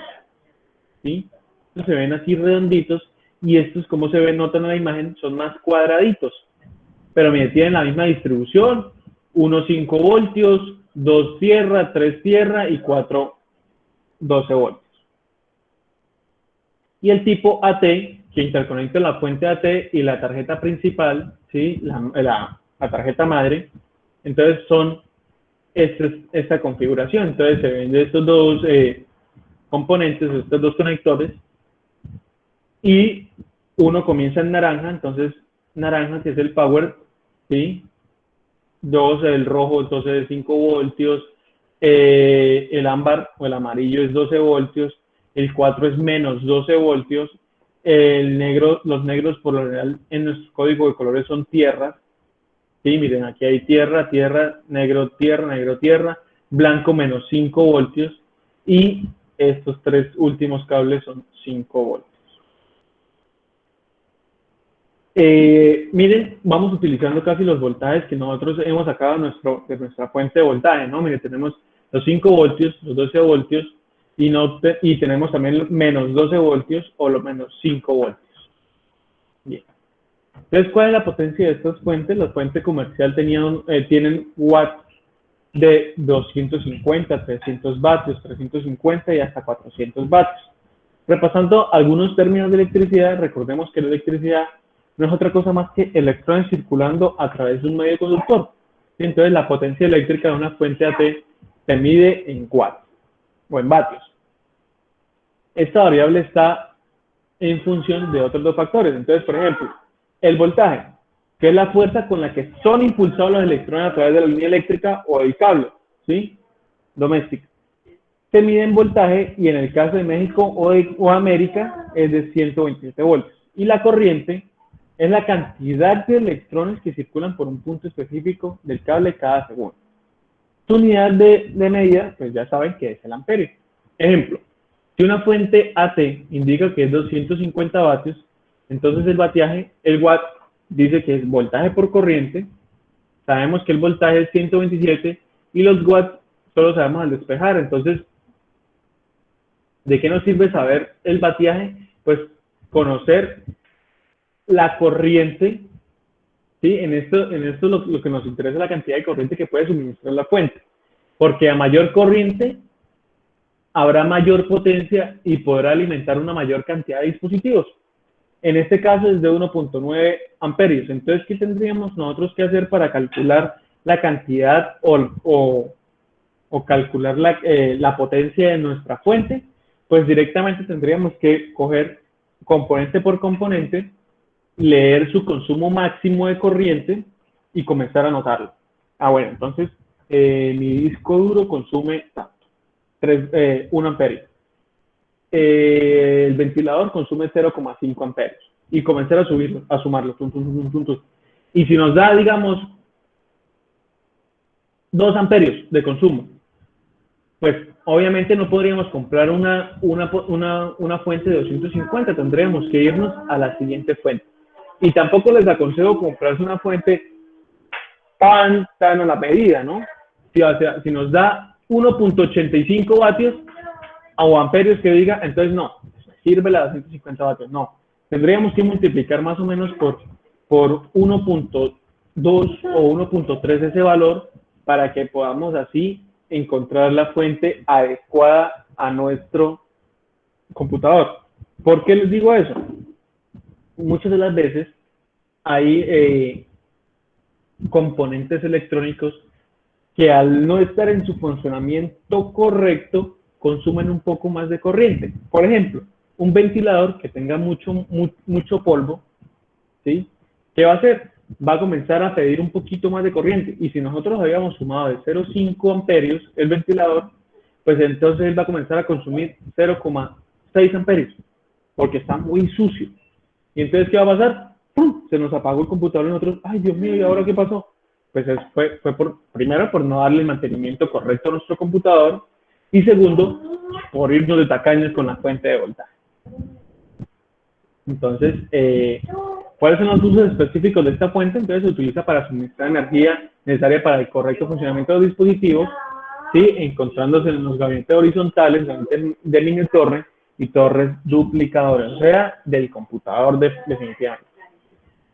¿sí? Estos se ven así redonditos, y estos, como se ven, notan en la imagen, son más cuadraditos. Pero mire, tienen la misma distribución, 1 5 voltios, 2 tierra, 3 tierra y 4 12 voltios. Y el tipo AT, que interconecta la fuente AT y la tarjeta principal, ¿sí? la tarjeta madre, entonces son esta configuración. Entonces se ven de estos dos componentes, estos dos conectores, y uno comienza en naranja, entonces naranja, que es el power, ¿sí? 2, el rojo, entonces de 5 voltios, el ámbar o el amarillo es 12 voltios, el 4 es menos 12 voltios, los negros por lo general en nuestro código de colores son tierras, ¿sí? Miren, aquí hay tierra, tierra, negro, tierra, blanco menos 5 voltios, y estos tres últimos cables son 5 voltios. Miren, vamos utilizando casi los voltajes que nosotros hemos sacado de nuestra fuente de voltaje, ¿no? Miren, tenemos los 5 voltios, los 12 voltios, y tenemos también los menos 12 voltios o los menos 5 voltios. Bien. Entonces, ¿cuál es la potencia de estas fuentes? Las fuentes comerciales tienen watts de 250, 300 vatios, 350 y hasta 400 vatios. Repasando algunos términos de electricidad, recordemos que la electricidad no es otra cosa más que electrones circulando a través de un medio conductor. Entonces, la potencia eléctrica de una fuente AT se mide en watts o en vatios. Esta variable está en función de otros dos factores. Entonces, por ejemplo, el voltaje, que es la fuerza con la que son impulsados los electrones a través de la línea eléctrica o del cable, ¿sí? Doméstica. Se mide en voltaje y en el caso de México o América es de 127 voltios. Y la corriente es la cantidad de electrones que circulan por un punto específico del cable cada segundo. Su unidad de medida, pues ya saben que es el amperio. Ejemplo, si una fuente AT indica que es 250 vatios, entonces el watt dice que es voltaje por corriente, sabemos que el voltaje es 127 y los watts solo sabemos al despejar. Entonces, ¿de qué nos sirve saber el vatiaje? Pues conocer la corriente, ¿sí? En esto lo que nos interesa es la cantidad de corriente que puede suministrar la fuente, porque a mayor corriente habrá mayor potencia y podrá alimentar una mayor cantidad de dispositivos. En este caso es de 1.9 amperios. Entonces, ¿qué tendríamos nosotros que hacer para calcular la cantidad o calcular la potencia de nuestra fuente? Pues directamente tendríamos que coger componente por componente, leer su consumo máximo de corriente y comenzar a anotarlo. Bueno, entonces mi disco duro consume tanto, 1 amperio. El ventilador consume 0,5 amperios. Y comenzar a sumarlo. Y si nos da, digamos, 2 amperios de consumo, pues obviamente no podríamos comprar una fuente de 250, tendríamos que irnos a la siguiente fuente. Y tampoco les aconsejo comprarse una fuente tan a la medida, ¿no? Si nos da 1.85 vatios o amperios que diga, entonces no, sirve la 250 vatios, no. Tendríamos que multiplicar más o menos por 1.2 o 1.3 ese valor para que podamos así encontrar la fuente adecuada a nuestro computador. ¿Por qué les digo eso? Muchas de las veces hay componentes electrónicos que al no estar en su funcionamiento correcto, consumen un poco más de corriente. Por ejemplo, un ventilador que tenga mucho polvo, ¿sí? ¿Qué va a hacer? Va a comenzar a pedir un poquito más de corriente. Y si nosotros habíamos sumado de 0,5 amperios el ventilador, pues entonces él va a comenzar a consumir 0,6 amperios, porque está muy sucio. Y entonces, ¿qué va a pasar? ¡Pum! Se nos apagó el computador y nosotros, ay, Dios mío, ¿y ahora qué pasó? Pues fue primero, por no darle el mantenimiento correcto a nuestro computador, y segundo, por irnos de tacaños con la fuente de voltaje. Entonces, ¿cuáles son los usos específicos de esta fuente? Entonces, se utiliza para suministrar energía necesaria para el correcto funcionamiento de los dispositivos, ¿sí? Encontrándose en los gabinetes horizontales, gabinetes de mini torre y torres duplicadoras, o sea, del computador definitivamente.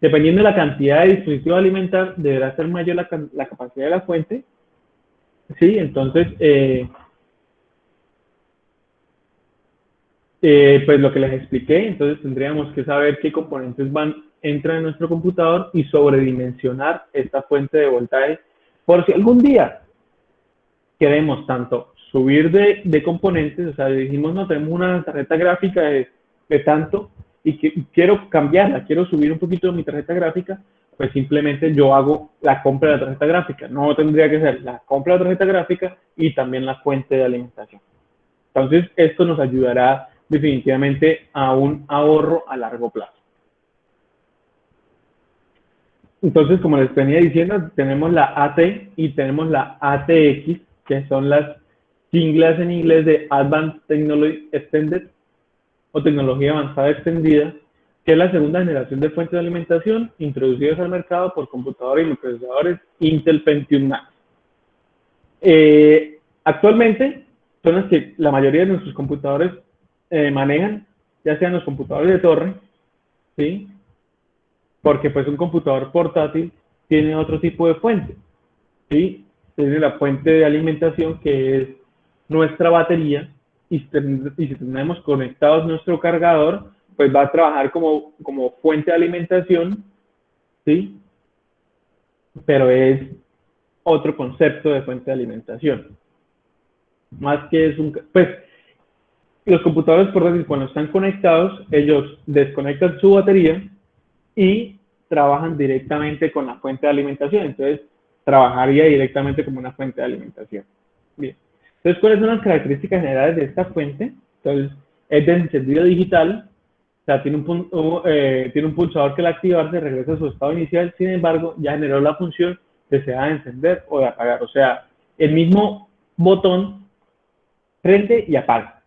Dependiendo de la cantidad de dispositivos a alimentar, deberá ser mayor la capacidad de la fuente, ¿sí? Entonces, pues lo que les expliqué, entonces tendríamos que saber qué componentes entran en nuestro computador y sobredimensionar esta fuente de voltaje por si algún día queremos tanto subir de componentes, o sea, dijimos, no, tenemos una tarjeta gráfica de tanto y quiero cambiarla, quiero subir un poquito mi tarjeta gráfica, pues simplemente yo hago la compra de la tarjeta gráfica. No tendría que ser la compra de la tarjeta gráfica y también la fuente de alimentación. Entonces, esto nos ayudará definitivamente a un ahorro a largo plazo. Entonces, como les venía diciendo, tenemos la AT y tenemos la ATX, que son las siglas en inglés de Advanced Technology Extended o tecnología avanzada extendida, que es la segunda generación de fuentes de alimentación introducidas al mercado por computadores y microprocesadores Intel Pentium Max. Actualmente son las que la mayoría de nuestros computadores manejan, ya sean los computadores de torre, ¿sí? Porque pues un computador portátil tiene otro tipo de fuente, ¿sí? Tiene la fuente de alimentación que es nuestra batería y si tenemos conectados nuestro cargador, pues va a trabajar como fuente de alimentación, ¿sí? Pero es otro concepto de fuente de alimentación. Más que es pues los computadores portátiles cuando están conectados, ellos desconectan su batería y trabajan directamente con la fuente de alimentación. Entonces, trabajaría directamente como una fuente de alimentación. Bien. Entonces, ¿cuáles son las características generales de esta fuente? Entonces, es de encendido digital, o sea, tiene un pulsador que al activarse regresa a su estado inicial, sin embargo, ya generó la función que se va a encender o de apagar. O sea, el mismo botón prende y apaga,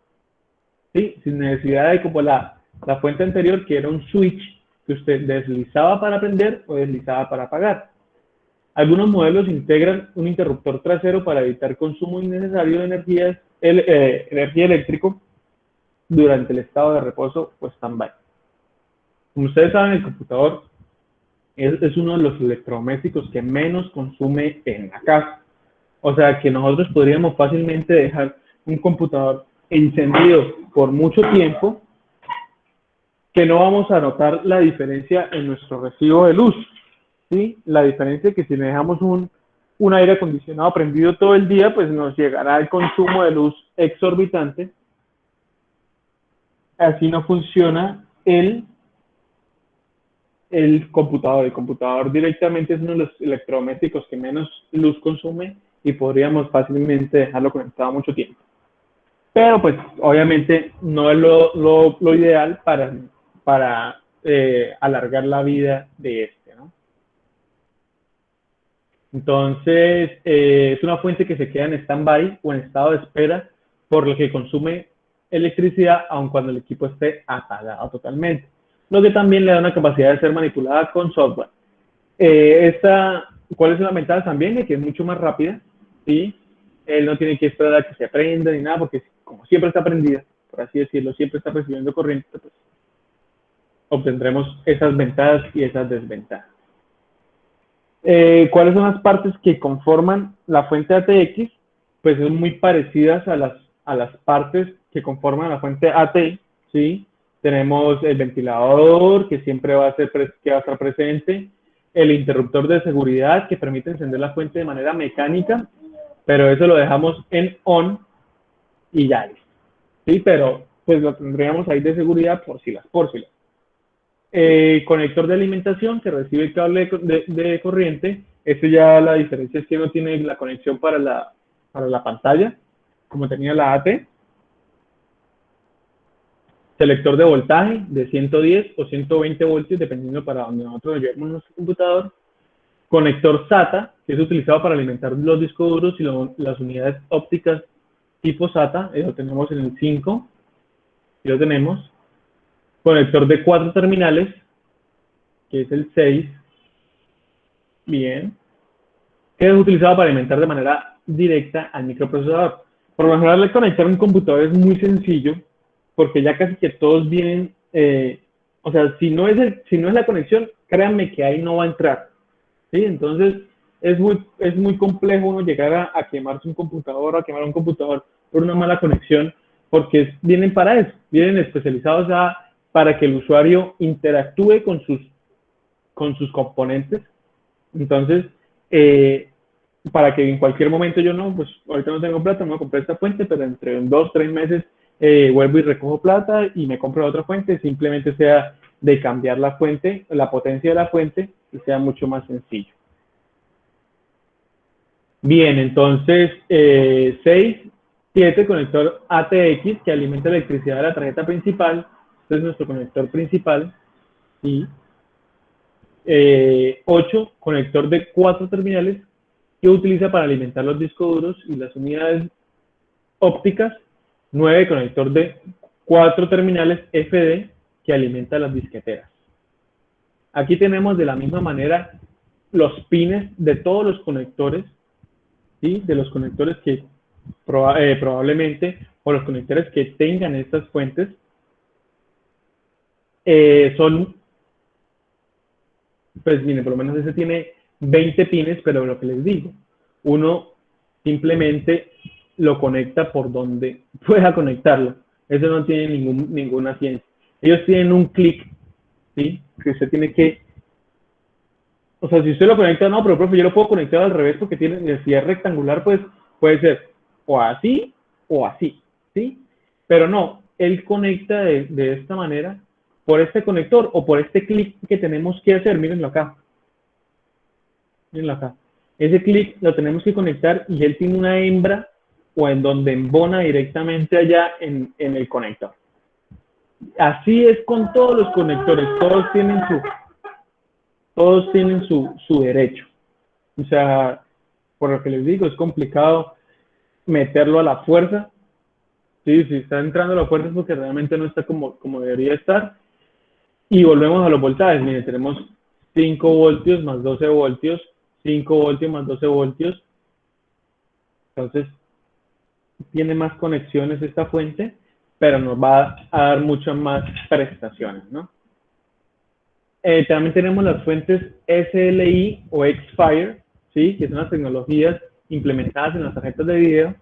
¿sí? Sin necesidad de como la fuente anterior, que era un switch que usted deslizaba para prender o deslizaba para apagar. Algunos modelos integran un interruptor trasero para evitar consumo innecesario de energía eléctrica durante el estado de reposo o stand-by. Como ustedes saben, el computador es uno de los electrodomésticos que menos consume en la casa. O sea que nosotros podríamos fácilmente dejar un computador encendido por mucho tiempo que no vamos a notar la diferencia en nuestro recibo de luz, ¿sí? La diferencia es que si le dejamos un aire acondicionado prendido todo el día, pues nos llegará el consumo de luz exorbitante. Así no funciona el computador. El computador directamente es uno de los electrodomésticos que menos luz consume y podríamos fácilmente dejarlo conectado mucho tiempo. Pero pues obviamente no es lo ideal para alargar la vida de este, ¿no? Entonces, es una fuente que se queda en stand-by o en estado de espera, por lo que consume electricidad aun cuando el equipo esté apagado totalmente, lo que también le da una capacidad de ser manipulada con software. ¿Cuáles son las ventajas también? De que es mucho más rápida, ¿sí? Él no tiene que esperar a que se prenda ni nada, porque como siempre está prendida, por así decirlo, siempre está recibiendo corriente, pues obtendremos esas ventajas y esas desventajas. ¿Cuáles son las partes que conforman la fuente ATX? Pues son muy parecidas a las partes que conforman la fuente AT, ¿sí? Tenemos el ventilador, que siempre va a estar presente, el interruptor de seguridad, que permite encender la fuente de manera mecánica, pero eso lo dejamos en on y ya listo. Sí, pero pues lo tendríamos ahí de seguridad por si las, por si las. Conector de alimentación que recibe el cable de corriente. Este ya la diferencia es que no tiene la conexión para la pantalla, como tenía la AT. Selector de voltaje de 110 o 120 voltios, dependiendo para donde nosotros llevemos nuestro computador. Conector SATA, que es utilizado para alimentar los discos duros y las unidades ópticas tipo SATA, lo tenemos en el 5, y lo tenemos. Conector de 4 terminales, que es el 6, bien, que es utilizado para alimentar de manera directa al microprocesador. Por lo general, el conectar un computador es muy sencillo, porque ya casi que todos vienen, o sea, si no es la conexión, créanme que ahí no va a entrar, ¿sí? Entonces, es muy complejo uno llegar a quemarse un computador, a quemar un computador por una mala conexión, porque vienen para eso, vienen especializados para que el usuario interactúe con sus componentes. Entonces, para que en cualquier momento yo no, pues ahorita no tengo plata, me voy a comprar esta fuente, pero entre 2, 3 meses vuelvo y recojo plata y me compro otra fuente, simplemente sea de cambiar la fuente, la potencia de la fuente, y sea mucho más sencillo. Bien, entonces, 6, 7, conector ATX, que alimenta electricidad de la tarjeta principal. Este es nuestro conector principal. Y 8, conector de 4 terminales, que utiliza para alimentar los discos duros y las unidades ópticas. 9, conector de 4 terminales FD, que alimenta las disqueteras. Aquí tenemos de la misma manera los pines de todos los conectores, ¿sí? De los conectores que probablemente, o los conectores que tengan estas fuentes, son, pues miren, por lo menos ese tiene 20 pines, pero lo que les digo, uno simplemente lo conecta por donde pueda conectarlo. Eso no tiene ninguna ciencia. Ellos tienen un clic, ¿sí? Que usted tiene que, o sea, si usted lo conecta, no, pero profe, yo lo puedo conectar al revés porque tiene, si es rectangular, pues puede ser o así, ¿sí? Pero no, él conecta de esta manera por este conector o por este clic que tenemos que hacer. Mírenlo acá. Mírenlo acá. Ese clic lo tenemos que conectar y él tiene una hembra o en donde embona directamente allá en el conector. Así es con todos los conectores. Todos tienen su derecho. O sea, por lo que les digo, es complicado meterlo a la fuerza. Sí, si está entrando a la fuerza es porque realmente no está como debería estar. Y volvemos a los voltajes. Miren, tenemos 5 voltios más 12 voltios, 5 voltios más 12 voltios. Entonces, tiene más conexiones esta fuente, pero nos va a dar muchas más prestaciones, ¿no? También tenemos las fuentes SLI o Xfire, ¿sí? Que son las tecnologías implementadas en las tarjetas de video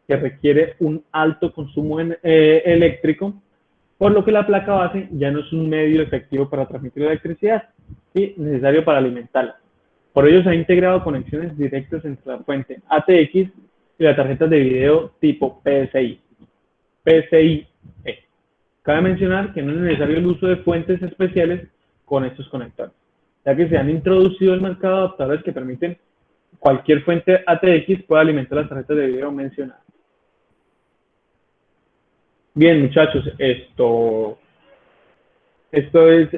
que requiere un alto consumo eléctrico, por lo que la placa base ya no es un medio efectivo para transmitir electricidad, ¿sí? Necesario para alimentarla. Por ello se ha integrado conexiones directas entre la fuente ATX y las tarjetas de video tipo PCI. PCIe. Cabe mencionar que no es necesario el uso de fuentes especiales con estos conectores, ya que se han introducido al mercado adaptadores que permiten cualquier fuente ATX pueda alimentar las tarjetas de video mencionadas. Bien, muchachos, esto es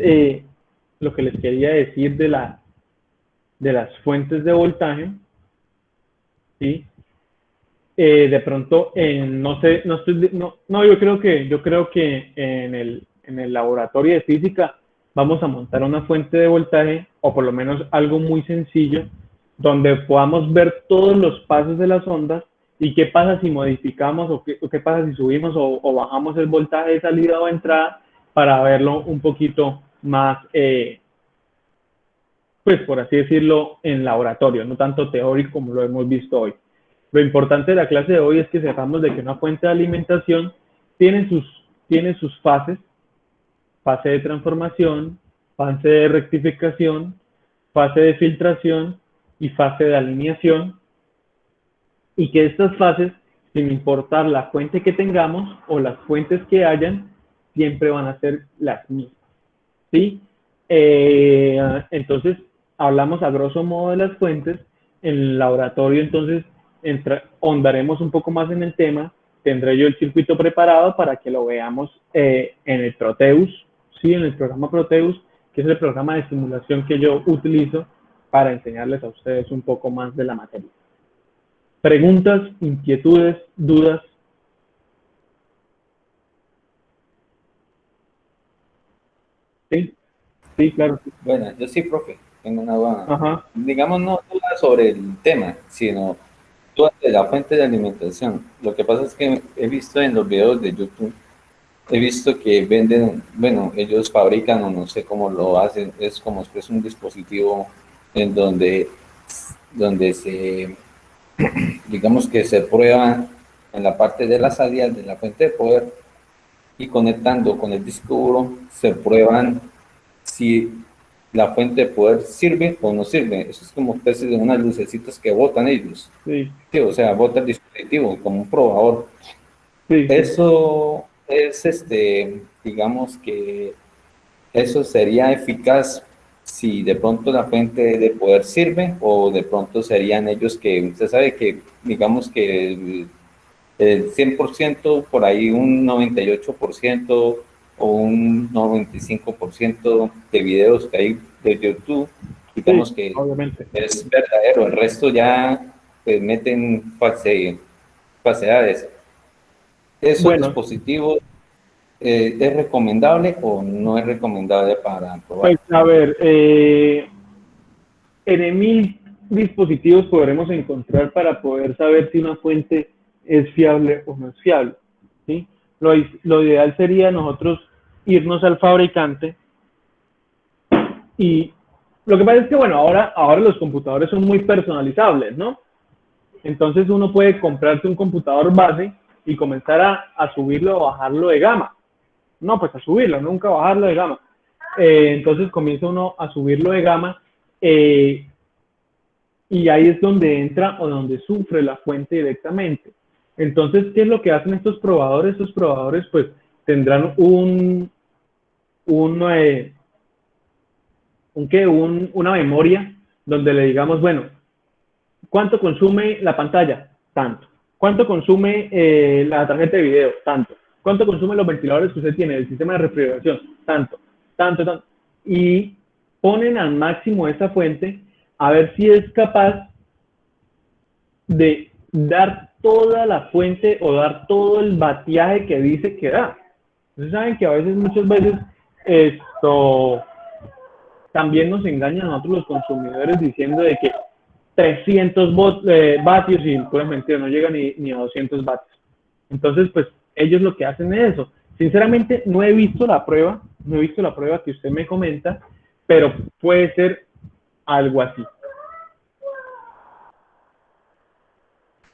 lo que les quería decir de las fuentes de voltaje, ¿sí? De pronto, no sé, yo creo que en el laboratorio de física vamos a montar una fuente de voltaje, o por lo menos algo muy sencillo, donde podamos ver todos los pasos de las ondas y qué pasa si modificamos o qué pasa si subimos o bajamos el voltaje de salida o entrada para verlo un poquito más, pues por así decirlo, en laboratorio, no tanto teórico como lo hemos visto hoy. Lo importante de la clase de hoy es que sepamos de que una fuente de alimentación tiene sus fases, fase de transformación, fase de rectificación, fase de filtración y fase de alineación. y que estas fases, sin importar la fuente que tengamos o las fuentes que hayan, siempre van a ser las mismas, ¿sí? Entonces, hablamos a grosso modo de las fuentes. En el laboratorio, entonces, ahondaremos un poco más en el tema. Tendré yo el circuito preparado para que lo veamos en el Proteus, ¿sí? En el programa Proteus, que es el programa de simulación que yo utilizo para enseñarles a ustedes un poco más de la materia. ¿Preguntas, inquietudes, dudas? Sí, sí, claro. Bueno, yo sí, profe, tengo una duda. Ajá. Digamos, no duda sobre el tema, sino duda de la fuente de alimentación. Lo que pasa es que he visto en los videos de YouTube, he visto que venden, bueno, ellos fabrican o no sé cómo lo hacen, es como si es un dispositivo en donde se, digamos que se prueba en la parte de la salida de la fuente de poder y conectando con el disco duro se prueban si la fuente de poder sirve o no sirve. Eso es como especie de unas lucecitas que botan ellos. Sí, Sí, o sea, bota el dispositivo como un probador. sí, sí. Eso es, digamos que eso sería eficaz si de pronto la fuente de poder sirve o de pronto serían ellos que, usted sabe que, digamos que el 100%, por ahí un 98% o un 95% de videos que hay de YouTube, digamos Sí, que obviamente. es verdadero, el resto ya pues, meten falsedades. ¿Esos Bueno, dispositivos es recomendable o no es recomendable para pues probar? a ver, en 1000 dispositivos podremos encontrar para poder saber si una fuente es fiable o no es fiable, ¿sí? Lo ideal sería nosotros irnos al fabricante y lo que pasa es que, bueno, ahora los computadores son muy personalizables, ¿no? Entonces uno puede comprarse un computador base y comenzar a subirlo o bajarlo de gama. No, pues a subirlo, nunca bajarlo de gama. Entonces comienza uno a subirlo de gama y ahí es donde entra o donde sufre la fuente directamente. Entonces, ¿qué es lo que hacen estos probadores? Estos probadores pues tendrán un, una memoria donde le digamos, bueno, ¿cuánto consume la pantalla? Tanto. ¿Cuánto consume la tarjeta de video? Tanto. ¿Cuánto consumen los ventiladores que usted tiene, el sistema de refrigeración? Tanto, tanto, tanto. Y ponen al máximo esa fuente a ver si es capaz de dar toda la fuente o dar todo el bateaje que dice que da. Ustedes saben que a veces, muchas veces, esto también nos engañan a nosotros los consumidores diciendo de que 300 vatios y pues mentira, no llega ni a 200 vatios. Entonces, pues ellos lo que hacen es eso. Sinceramente, no he visto la prueba, no he visto la prueba que usted me comenta, pero puede ser algo así.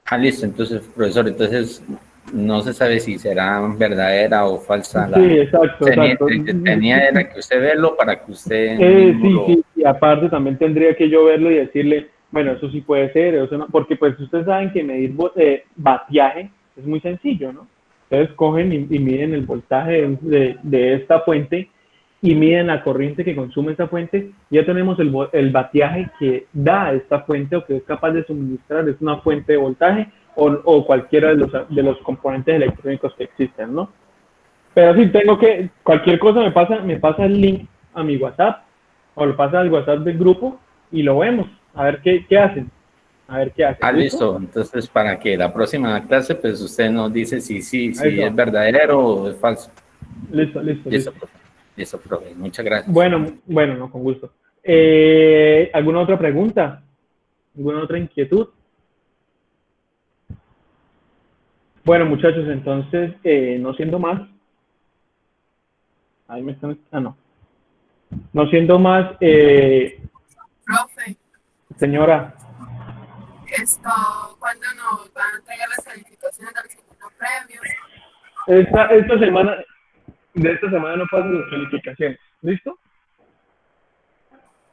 Ah, listo, entonces, profesor, entonces no se sabe si será verdadera o falsa Sí, la... exacto, exacto. Tenía era que usted verlo para que usted mismo Sí, lo... sí, y aparte también tendría que yo verlo y decirle, bueno, eso sí puede ser, eso no, porque pues ustedes saben que medir bateaje es muy sencillo, ¿no? Entonces cogen y miden el voltaje de esta fuente y miden la corriente que consume esta fuente, ya tenemos el bateaje que da esta fuente o que es capaz de suministrar, es una fuente de voltaje o cualquiera de los componentes electrónicos que existen, ¿no? Pero sí, tengo que, cualquier cosa me pasa el link a mi WhatsApp o lo pasa al WhatsApp del grupo y lo vemos. A ver qué hacen. A ver qué hacen. Ah, ¿Listo? listo, entonces para que la próxima clase, pues usted nos dice si es Eso. verdadero o es falso. Listo, listo, Listo, listo. profe. Listo, profe. Muchas gracias. Bueno, bueno, no, con gusto. ¿Alguna otra pregunta? ¿Alguna otra inquietud? Bueno, muchachos, entonces, no siendo más, ahí me están, no, no siendo más, Profe, señora, esto, ¿cuándo nos van a entregar las calificaciones del segundo premio? esta semana, de esta semana no pasan las calificaciones. ¿Listo?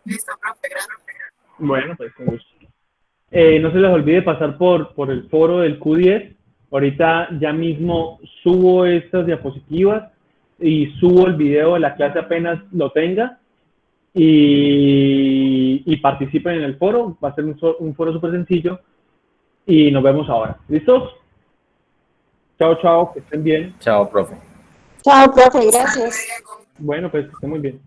Listo, profe, gracias. Bueno, pues con gusto. No se les olvide pasar por el foro del Q10. Ahorita ya mismo subo estas diapositivas y subo el video de la clase apenas lo tenga y participen en el foro. Va a ser un foro súper sencillo y nos vemos ahora. ¿Listos? Chao, chao, que estén bien. Chao, profe. Chao, profe, gracias. Bueno, pues que estén muy bien.